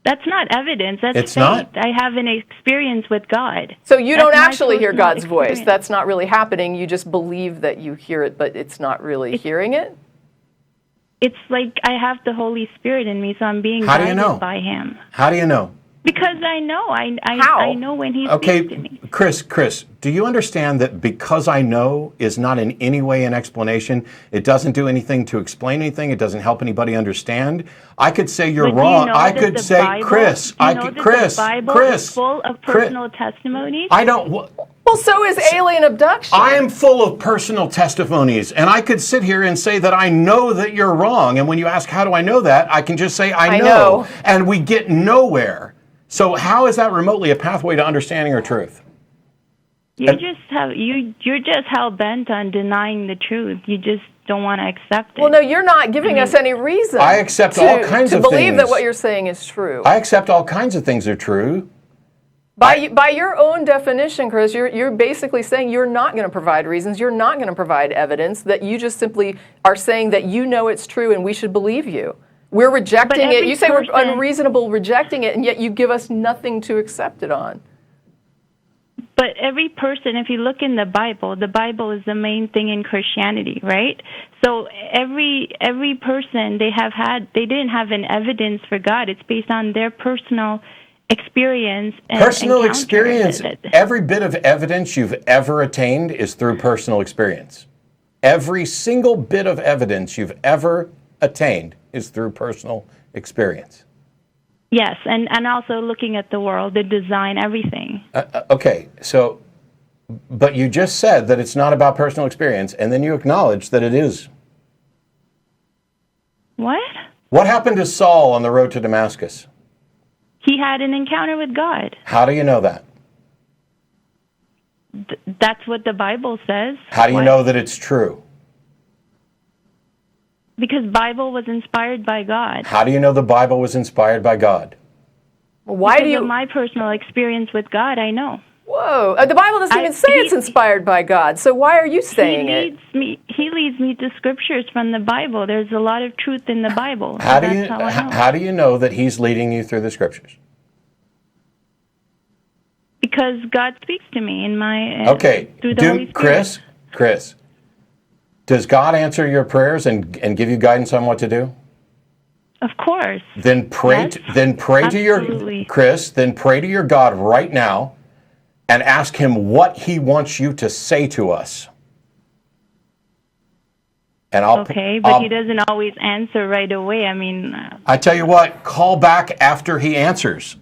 That's not evidence. That's It's faith. not? I have an experience with God. So you That's don't my actually hear personal God's voice. experience. That's not really happening. You just believe that you hear it, but it's not really hearing it? It's like I have the Holy Spirit in me, so I'm being How do you guided know? by Him. How do you know? Because I know. How? I know when He speaks to me. Okay, Kris, do you understand that because I know is not in any way an explanation? It doesn't do anything to explain anything. It doesn't help anybody understand. I could say you're But do you wrong. know I that could the say, Bible- Kris, do you I know could, that Kris, the Bible Kris, is full of Kris. personal testimonies? I don't. Well, so is alien abduction. I am full of personal testimonies, and I could sit here and say that I know that you're wrong. And when you ask, how do I know that? I can just say, I know. And we get nowhere. So how is that remotely a pathway to understanding or truth? You're just hell bent on denying the truth. You just don't want to accept it. Well, no, you're not giving us any reason. I accept all kinds to of believe that things. what you're saying is true. I accept all kinds of things are true. By your own definition, Kris, you're basically saying you're not going to provide reasons, you're not going to provide evidence, that you just simply are saying that you know it's true and we should believe you. We're rejecting it. You say we're unreasonable rejecting it, and yet you give us nothing to accept it on. But every person, if you look in the Bible is the main thing in Christianity, right? So every person they didn't have an evidence for God. It's based on their personal experience. Personal experience. Every bit of evidence you've ever attained is through personal experience. Every single bit of evidence you've ever attained is through personal experience. Yes, and also looking at the world, the design, everything. Okay, so, but you just said that it's not about personal experience, and then you acknowledge that it is. What? What happened to Saul on the road to Damascus? He had an encounter with God. How do you know that? That's what the Bible says. How do you know that it's true? Because Bible was inspired by God. How do you know the Bible was inspired by God? Why because of my personal experience with God, I know. Whoa, the Bible doesn't even say it's inspired by God, so why are you saying it? He leads me to scriptures from the Bible. There's a lot of truth in the Bible. How do you know that He's leading you through the scriptures? Because God speaks to me in my through the Holy Spirit. Kris, does God answer your prayers and give you guidance on what to do? Of course. Then pray. Yes. Then pray Absolutely. Then pray to your God right now, and ask Him what He wants you to say to us. And but He doesn't always answer right away. I mean, I tell you what, call back after He answers.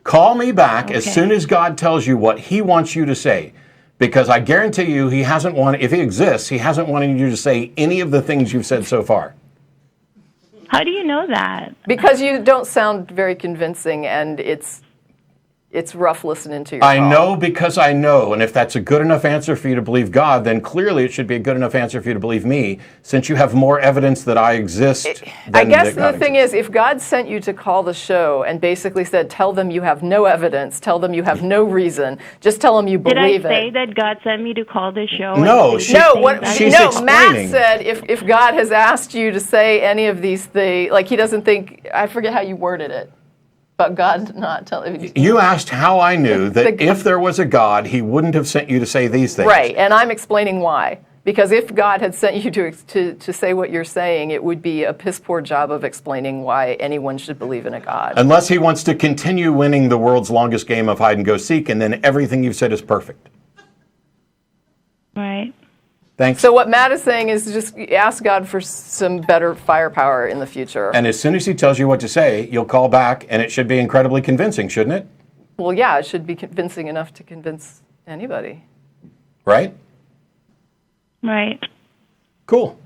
Call me back as soon as God tells you what He wants you to say. Because I guarantee you, He hasn't wanted, if He exists, He hasn't wanted you to say any of the things you've said so far. how do you know that? Because you don't sound very convincing, and it's rough listening to your I call. know because I know, and if that's a good enough answer for you to believe God, then clearly it should be a good enough answer for you to believe me, since you have more evidence that I exist than I guess that God the thing exists. is, if God sent you to call the show and basically said, tell them you have no evidence, tell them you have no reason, just tell them you believe Did I say it. that God sent me to call the show? No, and she- say she's that? Matt explaining. said if God has asked you to say any of these things, like he doesn't think, I forget how you worded it, but God not telling You asked how I knew that if there was a God, He wouldn't have sent you to say these things. Right, and I'm explaining why. Because if God had sent you to say what you're saying, it would be a piss poor job of explaining why anyone should believe in a God. Unless He wants to continue winning the world's longest game of hide and go seek, and then everything you've said is perfect. Right. Thanks. So what Matt is saying is just ask God for some better firepower in the future. And as soon as He tells you what to say, you'll call back, and it should be incredibly convincing, shouldn't it? Well, yeah, it should be convincing enough to convince anybody. Right? Right. Cool.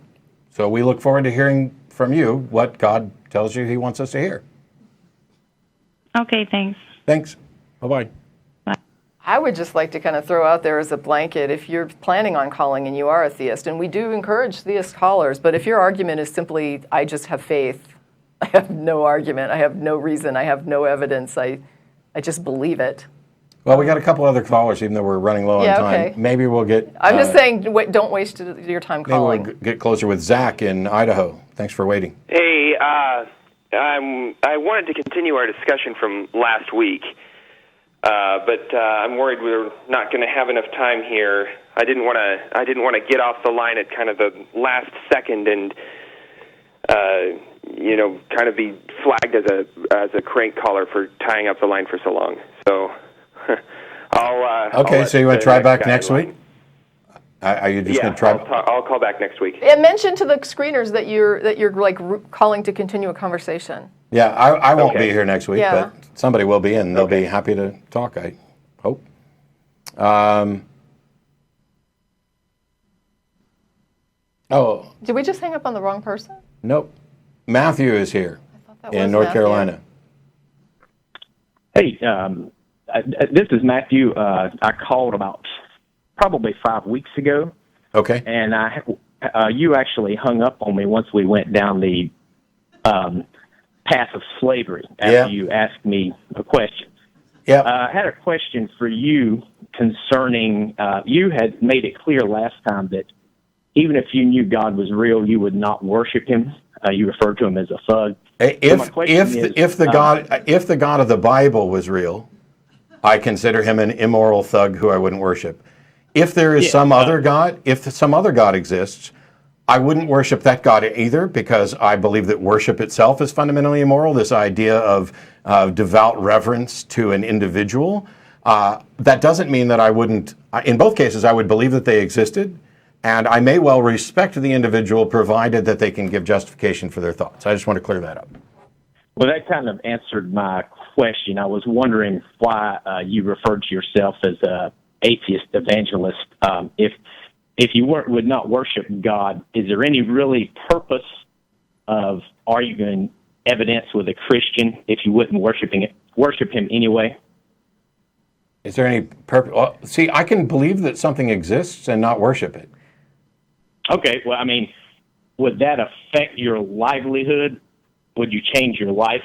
So we look forward to hearing from you what God tells you He wants us to hear. Okay, thanks. Thanks. Bye-bye. I would just like to kind of throw out there as a blanket, if you're planning on calling and you are a theist, and we do encourage theist callers, but if your argument is simply, I just have faith, I have no argument, I have no reason, I have no evidence, I just believe it. Well, we got a couple other callers, even though we're running low on time. Okay. Maybe we'll get... I'm just saying, don't waste your time maybe calling. we'll get closer with Zack in Idaho. Thanks for waiting. Hey, I wanted to continue our discussion from last week, but I'm worried we're not going to have enough time here. I didn't want to get off the line at kind of the last second and kind of be flagged as a crank caller for tying up the line for so long. So Okay, so you want to try back next week? Are you just going to try? I'll call back next week. And mention to the screeners that you're like calling to continue a conversation. Yeah, I won't be here next week, Yeah. but somebody will be, and they'll be happy to talk, I hope. Did we just hang up on the wrong person? Nope. Matthew is here That in was North Matthew. Carolina. Hey, this is Matthew. I called about probably 5 weeks ago, Okay. and you actually hung up on me once we went down the path of slavery after you asked me a question. Yeah. I had a question for you concerning, you had made it clear last time that even if you knew God was real, you would not worship him. You referred to him as a thug. If the God of the Bible was real, I consider him an immoral thug who I wouldn't worship. If there is some other God, if some other God exists, I wouldn't worship that God either, because I believe that worship itself is fundamentally immoral. This idea of devout reverence to an individual, that doesn't mean that I wouldn't. In both cases, I would believe that they existed, and I may well respect the individual, provided that they can give justification for their thoughts. I just want to clear that up. Well, that kind of answered my question. I was wondering why you referred to yourself as a atheist evangelist. If you would not worship God, is there any really purpose of arguing evidence with a Christian if you wouldn't worship him anyway? Is there any purpose? Well, see, I can believe that something exists and not worship it. Okay, well, I mean, would that affect your livelihood? Would you change your life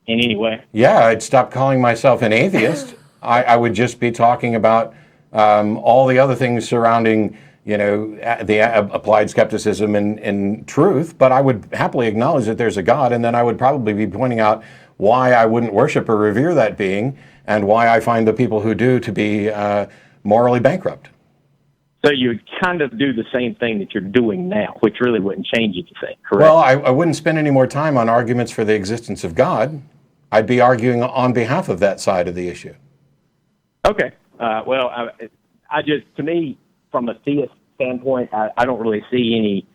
in any way? Yeah, I'd stop calling myself an atheist. I would just be talking about all the other things surrounding, the applied skepticism and truth. But I would happily acknowledge that there's a God, and then I would probably be pointing out why I wouldn't worship or revere that being, and why I find the people who do to be morally bankrupt. So you would kind of do the same thing that you're doing now, which really wouldn't change anything, correct? Well, I wouldn't spend any more time on arguments for the existence of God. I'd be arguing on behalf of that side of the issue. Okay. To me, from a theist standpoint, I don't really see any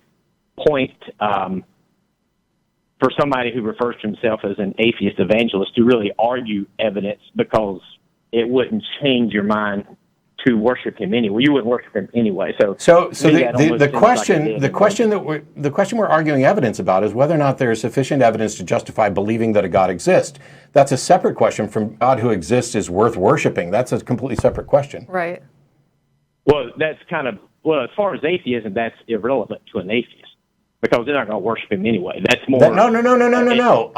point for somebody who refers to himself as an atheist evangelist to really argue evidence, because it wouldn't change your mind to worship him anyway. You wouldn't worship him anyway. So the question we're arguing evidence about is whether or not there is sufficient evidence to justify believing that a God exists. That's a separate question from God who exists is worth worshiping. That's a completely separate question. Right. Well, that's as far as atheism, that's irrelevant to an atheist, because they're not going to worship him anyway. That's more. No.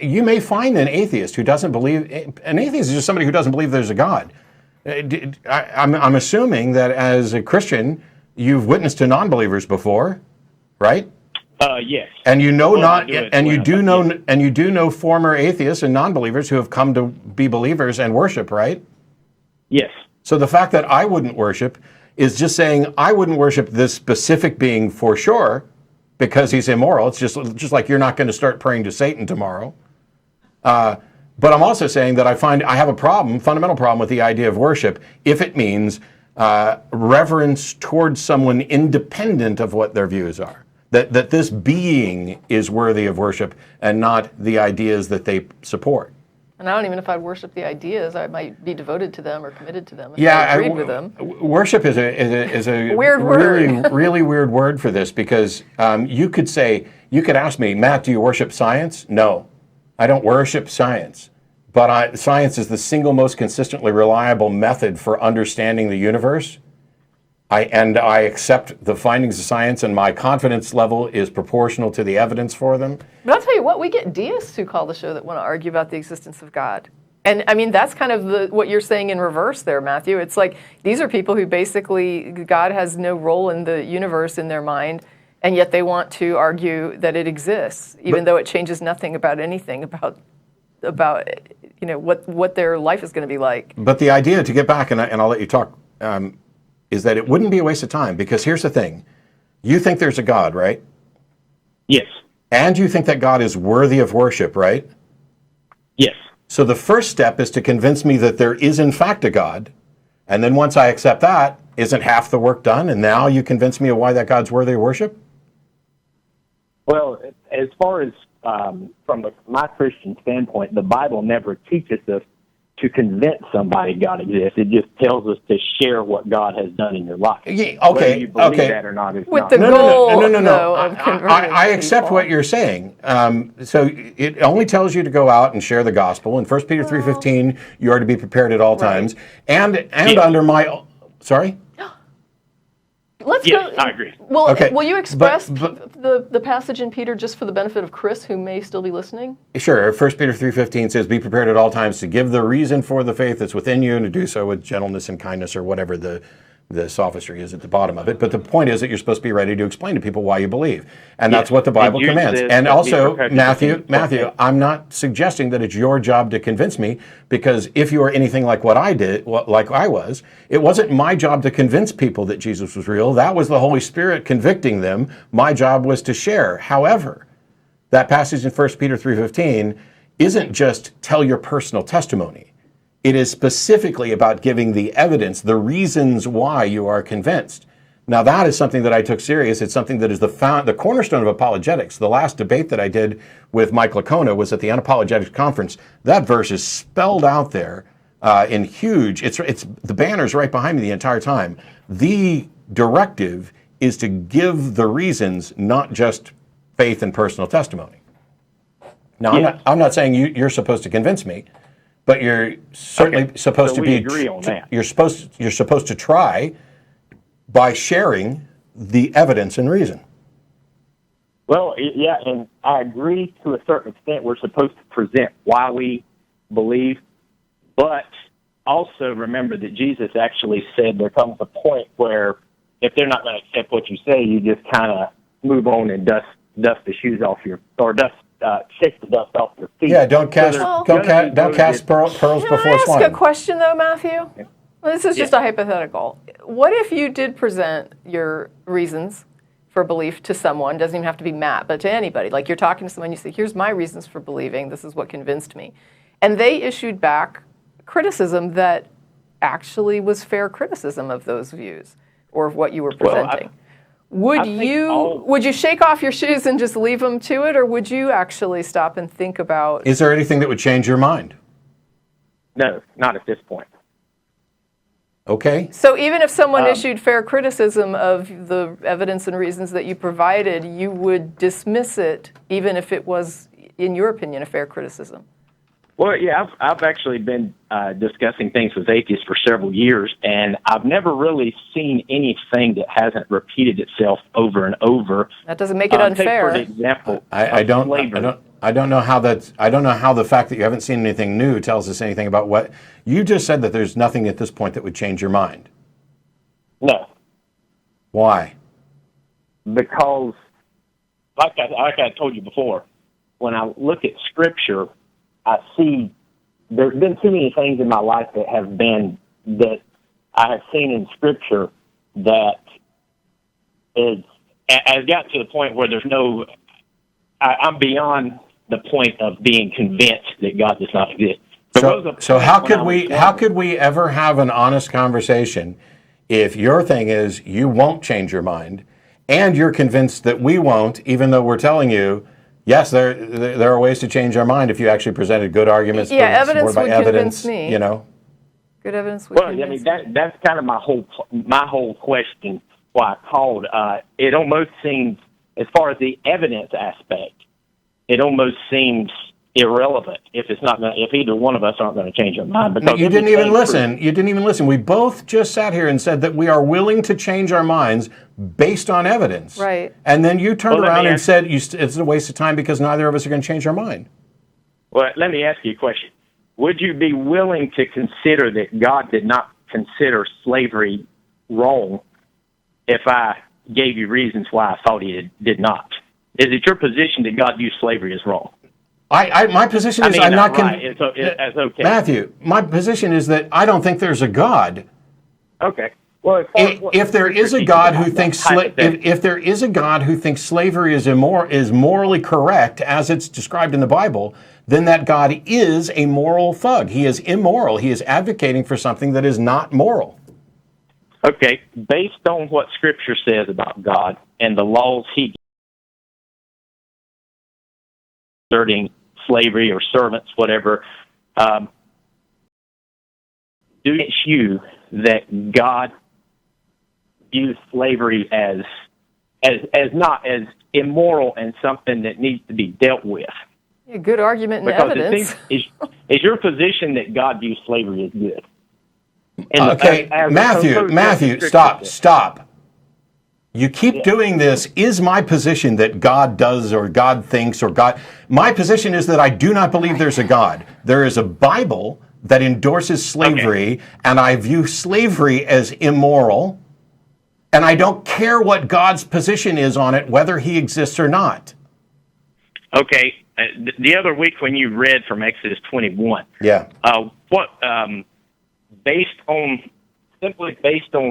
You may find an atheist who doesn't believe. An atheist is just somebody who doesn't believe there's a God. I'm assuming that as a Christian, you've witnessed to non-believers before, right? Yes. And you do know former atheists and non-believers who have come to be believers and worship, right? Yes. So the fact that I wouldn't worship is just saying I wouldn't worship this specific being for sure because he's immoral. It's just like you're not going to start praying to Satan tomorrow. But I'm also saying that I have a fundamental problem with the idea of worship if it means reverence towards someone independent of what their views are. That this being is worthy of worship and not the ideas that they support. And I don't even know if I'd worship the ideas. I might be devoted to them or committed to them if I agreed with them. Worship is a weird word. really weird word for this, because you could ask me, Matt, do you worship science? No, I don't worship science. But science is the single most consistently reliable method for understanding the universe. I accept the findings of science, and my confidence level is proportional to the evidence for them. But I'll tell you what, we get deists who call the show that want to argue about the existence of God. And I mean, that's kind of what you're saying in reverse there, Matthew. It's like these are people who basically, God has no role in the universe in their mind, and yet they want to argue that it exists, even though it changes nothing about anything about what their life is going to be like. But the idea, to get back, and I'll let you talk, is that it wouldn't be a waste of time, because here's the thing. You think there's a God, right? Yes. And you think that God is worthy of worship, right? Yes. So the first step is to convince me that there is in fact a God. And then once I accept that, isn't half the work done? And now you convince me of why that God's worthy of worship? Well, as far as from my Christian standpoint, the Bible never teaches us to convince somebody God exists. It just tells us to share what God has done in your life. Yeah, Whether okay, you believe okay. that or not is With not. the goal, No. though, of converting I accept people. what you're saying. So it only tells you to go out and share the gospel. In 1 Peter 3:15, you are to be prepared at all times. And under my... Sorry? Let's Yes, go. I agree. Well, Okay, will you express but- the passage in Peter just for the benefit of Kris, who may still be listening? Sure. 1 Peter 3:15 says, be prepared at all times to give the reason for the faith that's within you, and to do so with gentleness and kindness, or whatever the sophistry is at the bottom of it. But the point is that you're supposed to be ready to explain to people why you believe. And that's what the Bible And commands. use And this to be also, prepared to Matthew, defend. I'm not suggesting that it's your job to convince me, because if you are anything like what I did, like I was, it wasn't my job to convince people that Jesus was real. That was the Holy Spirit convicting them. My job was to share. However, that passage in 1 Peter 3:15 isn't just tell your personal testimony. It is specifically about giving the evidence, the reasons why you are convinced. Now, that is something that I took serious. It's something that is the cornerstone of apologetics. The last debate that I did with Mike Lacona was at the Unapologetics Conference. That verse is spelled out there in huge. It's the banner's right behind me the entire time. The directive is to give the reasons, not just faith and personal testimony. Now, I'm not saying you're supposed to convince me, but you're certainly supposed to we be. agree on that. You're supposed to try by sharing the evidence and reason. Well, yeah, and I agree to a certain extent. We're supposed to present why we believe, but also remember that Jesus actually said there comes a point where if they're not going to accept what you say, you just kind of move on and dust the shoes off shake the dust off your feet. Yeah, don't cast pearls Can before I ask swine. a question, though, Matthew? Well, this is just a hypothetical. What if you did present your reasons for belief to someone? Doesn't even have to be Matt, but to anybody. Like, you're talking to someone, you say, here's my reasons for believing. This is what convinced me. And they issued back criticism that actually was fair criticism of those views or of what you were presenting. Would you shake off your shoes and just leave them to it, or would you actually stop and think about... Is there anything that would change your mind? No, not at this point. Okay. So even if someone issued fair criticism of the evidence and reasons that you provided, you would dismiss it, even if it was, in your opinion, a fair criticism? Well, yeah, I've actually been discussing things with atheists for several years, and I've never really seen anything that hasn't repeated itself over and over. That doesn't make it unfair. Take, for example, I don't know how the fact that you haven't seen anything new tells us anything about what you just said, that there's nothing at this point that would change your mind. No. Why? Because, like I told you before, when I look at Scripture, I see there's been too many things in my life that I have seen in Scripture that has got to the point where I'm beyond the point of being convinced that God does not exist. So how could we ever have an honest conversation if your thing is you won't change your mind, and you're convinced that we won't, even though we're telling you, yes, there are ways to change our mind if you actually presented good arguments. Yeah, evidence would convince me. You know, good evidence would convince me. That's kind of my whole question. Why I called. It almost seems, as far as the evidence aspect, it almost seems irrelevant if either one of us aren't going to change our mind. Because you didn't even listen. You didn't even listen. We both just sat here and said that we are willing to change our minds based on evidence. Right. And then you turned around and said it's a waste of time because neither of us are going to change our mind. Well, let me ask you a question. Would you be willing to consider that God did not consider slavery wrong if I gave you reasons why I thought he did not. Is it your position that God used slavery as wrong? My position is I'm not right. It's okay. Matthew, my position is that I don't think there's a God. Okay. Well, if there is a God who thinks if there is a God who thinks slavery is morally correct as it's described in the Bible, then that God is a moral thug. He is immoral. He is advocating for something that is not moral. Okay, based on what Scripture says about God and the laws He gives concerning slavery or servants, whatever, do you that God views slavery as not as immoral and something that needs to be dealt with? Yeah, good argument and evidence. Is your position that God views slavery as good? Okay, Matthew, stop. You keep doing this. Is my position that God does or God thinks or God... My position is that I do not believe there's a God. There is a Bible that endorses slavery, and I view slavery as immoral, and I don't care what God's position is on it, whether he exists or not. Okay. The other week when you read from Exodus 21, based on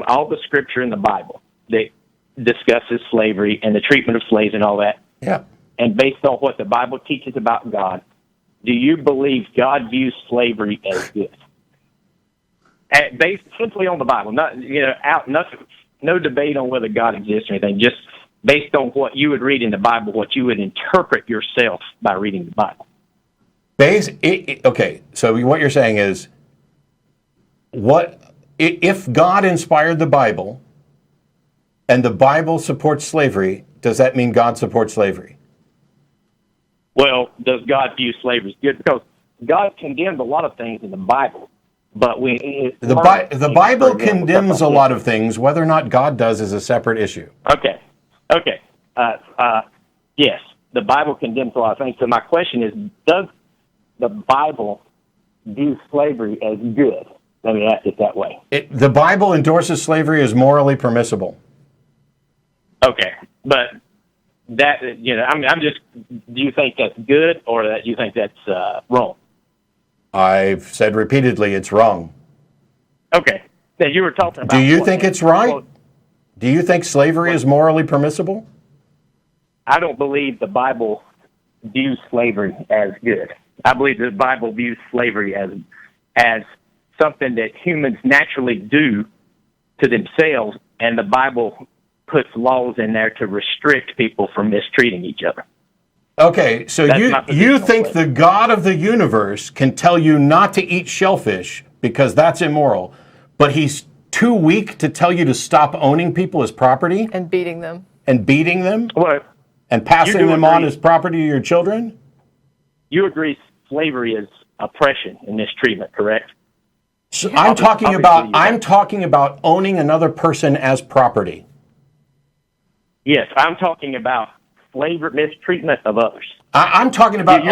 all the scripture in the Bible that discusses slavery and the treatment of slaves and all that, and based on what the Bible teaches about God, do you believe God views slavery as good? Based simply on the Bible, no debate on whether God exists or anything, just based on what you would read in the Bible, what you would interpret yourself by reading the Bible. Okay, so what you're saying is, if God inspired the Bible and the Bible supports slavery, does that mean God supports slavery? Well, does God view slavery as good? Because God condemned a lot of things in the Bible, but the Bible condemns a lot of things. Whether or not God does is a separate issue. Okay. Yes, the Bible condemns a lot of things. So my question is, does the Bible view slavery as good? Let me ask it that way. The Bible endorses slavery as morally permissible. Okay, but that, I'm just, do you think that's good or that you think that's wrong? I've said repeatedly it's wrong. Okay, now you were talking about... Do you think it's right? Do you think slavery is morally permissible? I don't believe the Bible views slavery as good. I believe the Bible views slavery as something that humans naturally do to themselves, and the Bible puts laws in there to restrict people from mistreating each other. Okay, so you think the God of the universe can tell you not to eat shellfish because that's immoral, but he's too weak to tell you to stop owning people as property? And beating them. What? And passing them on as property to your children? You agree slavery is oppression and mistreatment, correct? So I'm talking about owning another person as property. Yes, I'm talking about slavery, mistreatment of others. I'm talking about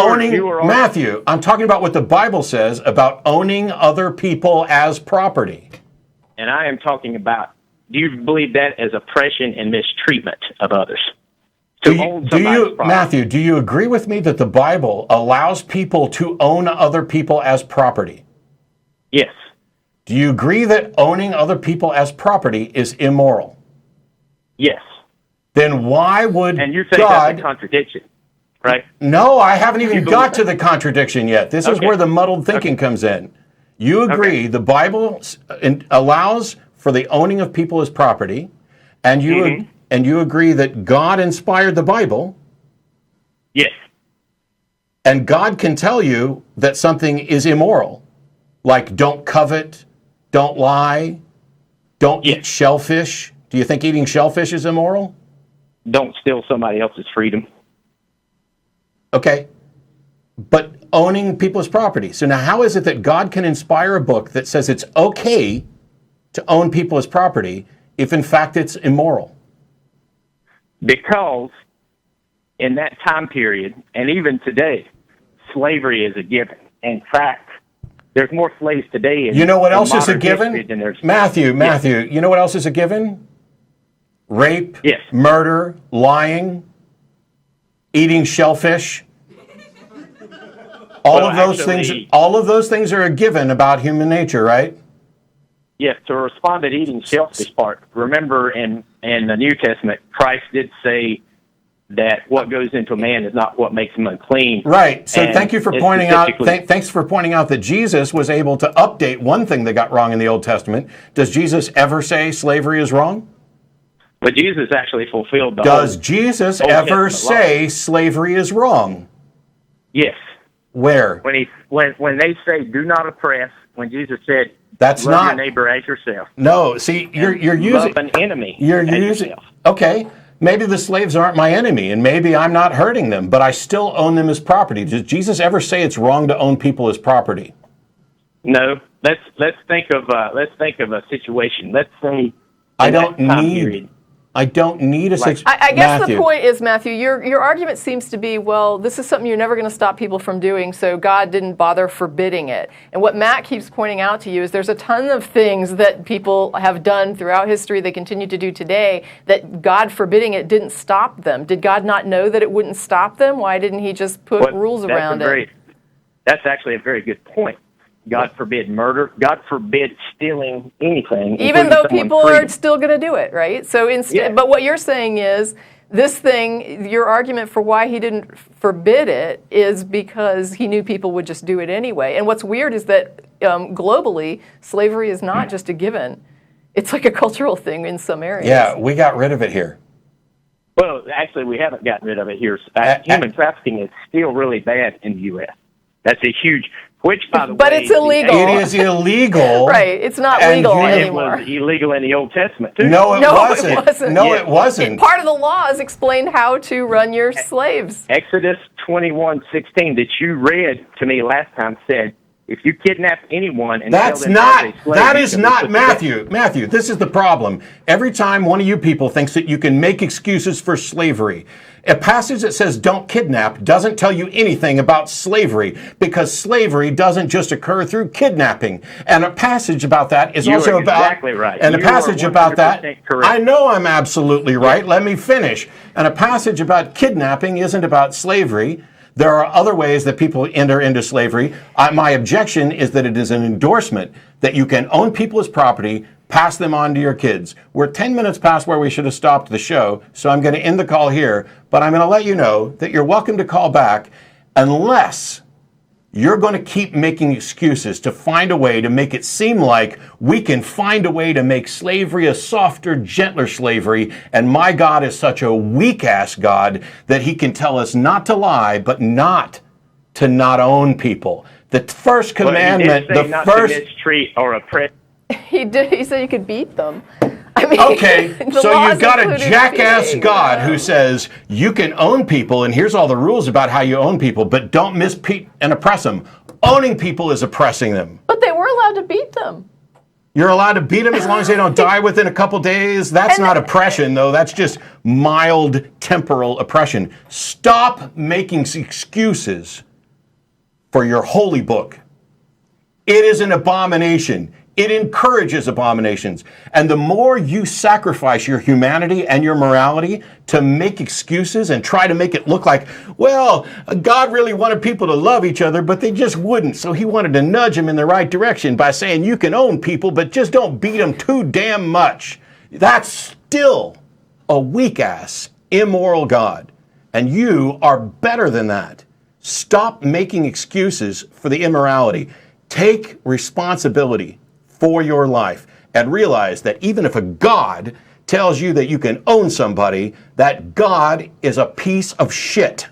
Matthew, I'm talking about what the Bible says about owning other people as property. And I am talking about, do you believe that as oppression and mistreatment of others? Matthew, do you agree with me that the Bible allows people to own other people as property? Yes. Do you agree that owning other people as property is immoral? Yes. Then why would And you think that's a contradiction, right? No, I haven't even got to the contradiction yet. This is where the muddled thinking comes in. You agree the Bible allows for the owning of people as property, and you agree that God inspired the Bible. Yes. And God can tell you that something is immoral, like don't covet, don't lie, don't eat shellfish. Do you think eating shellfish is immoral? Don't steal somebody else's freedom. Okay. But owning people as property. So now how is it that God can inspire a book that says it's okay to own people as property if in fact it's immoral? Because in that time period, and even today, slavery is a given. In fact, there's more slaves today. You know what else is a given? Matthew, you know what else is a given? rape, Yes. murder, lying, eating shellfish. All of those things are a given about human nature, right? Yes, to respond to the eating shellfish part, remember in the New Testament, Christ did say that what goes into a man is not what makes him unclean. Right. So And thank you for pointing out. Thanks for pointing out that Jesus was able to update one thing that got wrong in the Old Testament. Does Jesus ever say slavery is wrong? But Jesus actually fulfilled the Does Jesus Old ever Testament law. say slavery is wrong? Yes. Where? When they say do not oppress, when Jesus said That's love not your neighbor as yourself. No, see, you're using love an enemy. You're as using yourself. Okay. Maybe the slaves aren't my enemy, and maybe I'm not hurting them, but I still own them as property. Does Jesus ever say it's wrong to own people as property? No. Let's think of a situation. Let's say I don't need a situation. I guess the point is, Matthew, your argument seems to be, well, this is something you're never going to stop people from doing, so God didn't bother forbidding it. And what Matt keeps pointing out to you is there's a ton of things that people have done throughout history, they continue to do today, that God forbidding it didn't stop them. Did God not know that it wouldn't stop them? Why didn't he just put rules around it? That's actually a very good point. God forbid murder. God forbid stealing anything. Even though people are still going to do it, right? So instead, but what you're saying is this thing, your argument for why he didn't forbid it is because he knew people would just do it anyway. And what's weird is that globally, slavery is not just a given. It's like a cultural thing in some areas. Yeah, we got rid of it here. Well, actually, we haven't gotten rid of it here. Human trafficking is still really bad in the U.S. That's a huge, which, by the way... But it's illegal. It is illegal. Right, it's not legal anymore. It was illegal in the Old Testament, too. No, it wasn't. No, it wasn't. Part of the laws explained how to run your slaves. Exodus 21:16 that you read to me last time said, if you kidnap anyone and Matthew, this is the problem. Every time one of you people thinks that you can make excuses for slavery, a passage that says don't kidnap doesn't tell you anything about slavery, because slavery doesn't just occur through kidnapping. And a passage about that is also about... exactly right. And a passage about that... correct. I know I'm absolutely right. Let me finish. And a passage about kidnapping isn't about slavery. There are other ways that people enter into slavery. My objection is that it is an endorsement that you can own people as property, pass them on to your kids. We're 10 minutes past where we should have stopped the show, so I'm going to end the call here, but I'm going to let you know that you're welcome to call back unless you're going to keep making excuses to find a way to make it seem like we can find a way to make slavery a softer, gentler slavery, and my God is such a weak-ass God that he can tell us not to lie, but not to not own people. The first commandment, he did say not to mistreat or oppress. He did. He said you could beat them. I mean, okay, so you've got a jackass God who says you can own people, and here's all the rules about how you own people, but don't mistreat and oppress them. Owning people is oppressing them. But they were allowed to beat them. You're allowed to beat them as long as they don't die within a couple days. That's not oppression, though. That's just mild temporal oppression. Stop making excuses for your holy book. It is an abomination. It encourages abominations. And the more you sacrifice your humanity and your morality to make excuses and try to make it look like, well, God really wanted people to love each other, but they just wouldn't. So he wanted to nudge them in the right direction by saying you can own people, but just don't beat them too damn much. That's still a weak-ass, immoral God. And you are better than that. Stop making excuses for the immorality. Take responsibility for your life and realize that even if a God tells you that you can own somebody, that God is a piece of shit.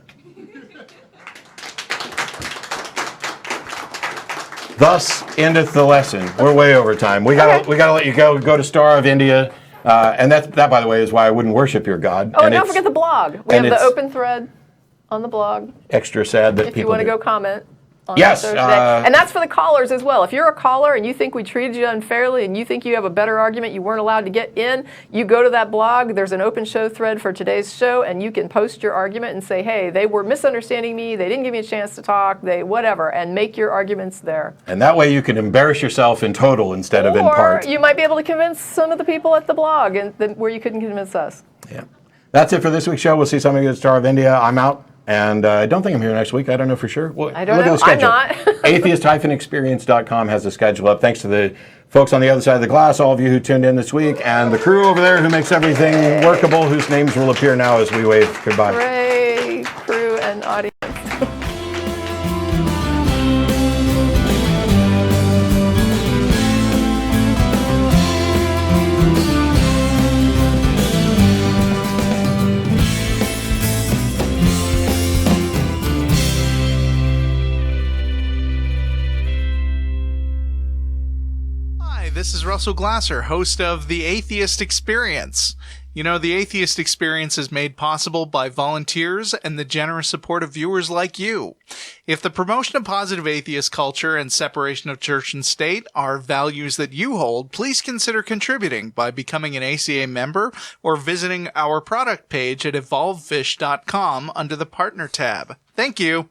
Thus endeth the lesson. We're way over time. We gotta let you go to Star of India, and that by the way is why I wouldn't worship your God. Oh, and don't forget the blog. We have the open thread on the blog. Extra sad that if you want to go comment on Yes, the show today. And that's for the callers as well. If you're a caller and you think we treated you unfairly and you think you have a better argument, you weren't allowed to get in, you go to that blog. There's an open show thread for today's show, and you can post your argument and say, hey, they were misunderstanding me, they didn't give me a chance to talk, they whatever, and make your arguments there. And that way you can embarrass yourself in total instead of in part. Or you might be able to convince some of the people at the blog where you couldn't convince us. Yeah. That's it for this week's show. We'll see something at Star of India. I'm out. And I don't think I'm here next week. I don't know for sure. Well, I don't look know. at the schedule. I'm not. Atheist-experience.com has the schedule up. Thanks to the folks on the other side of the glass, all of you who tuned in this week, and the crew over there who makes everything workable, whose names will appear now as we wave goodbye. Hooray, crew and audience. This is Russell Glasser, host of The Atheist Experience. You know, The Atheist Experience is made possible by volunteers and the generous support of viewers like you. If the promotion of positive atheist culture and separation of church and state are values that you hold, please consider contributing by becoming an ACA member or visiting our product page at evolvefish.com under the Partner tab. Thank you.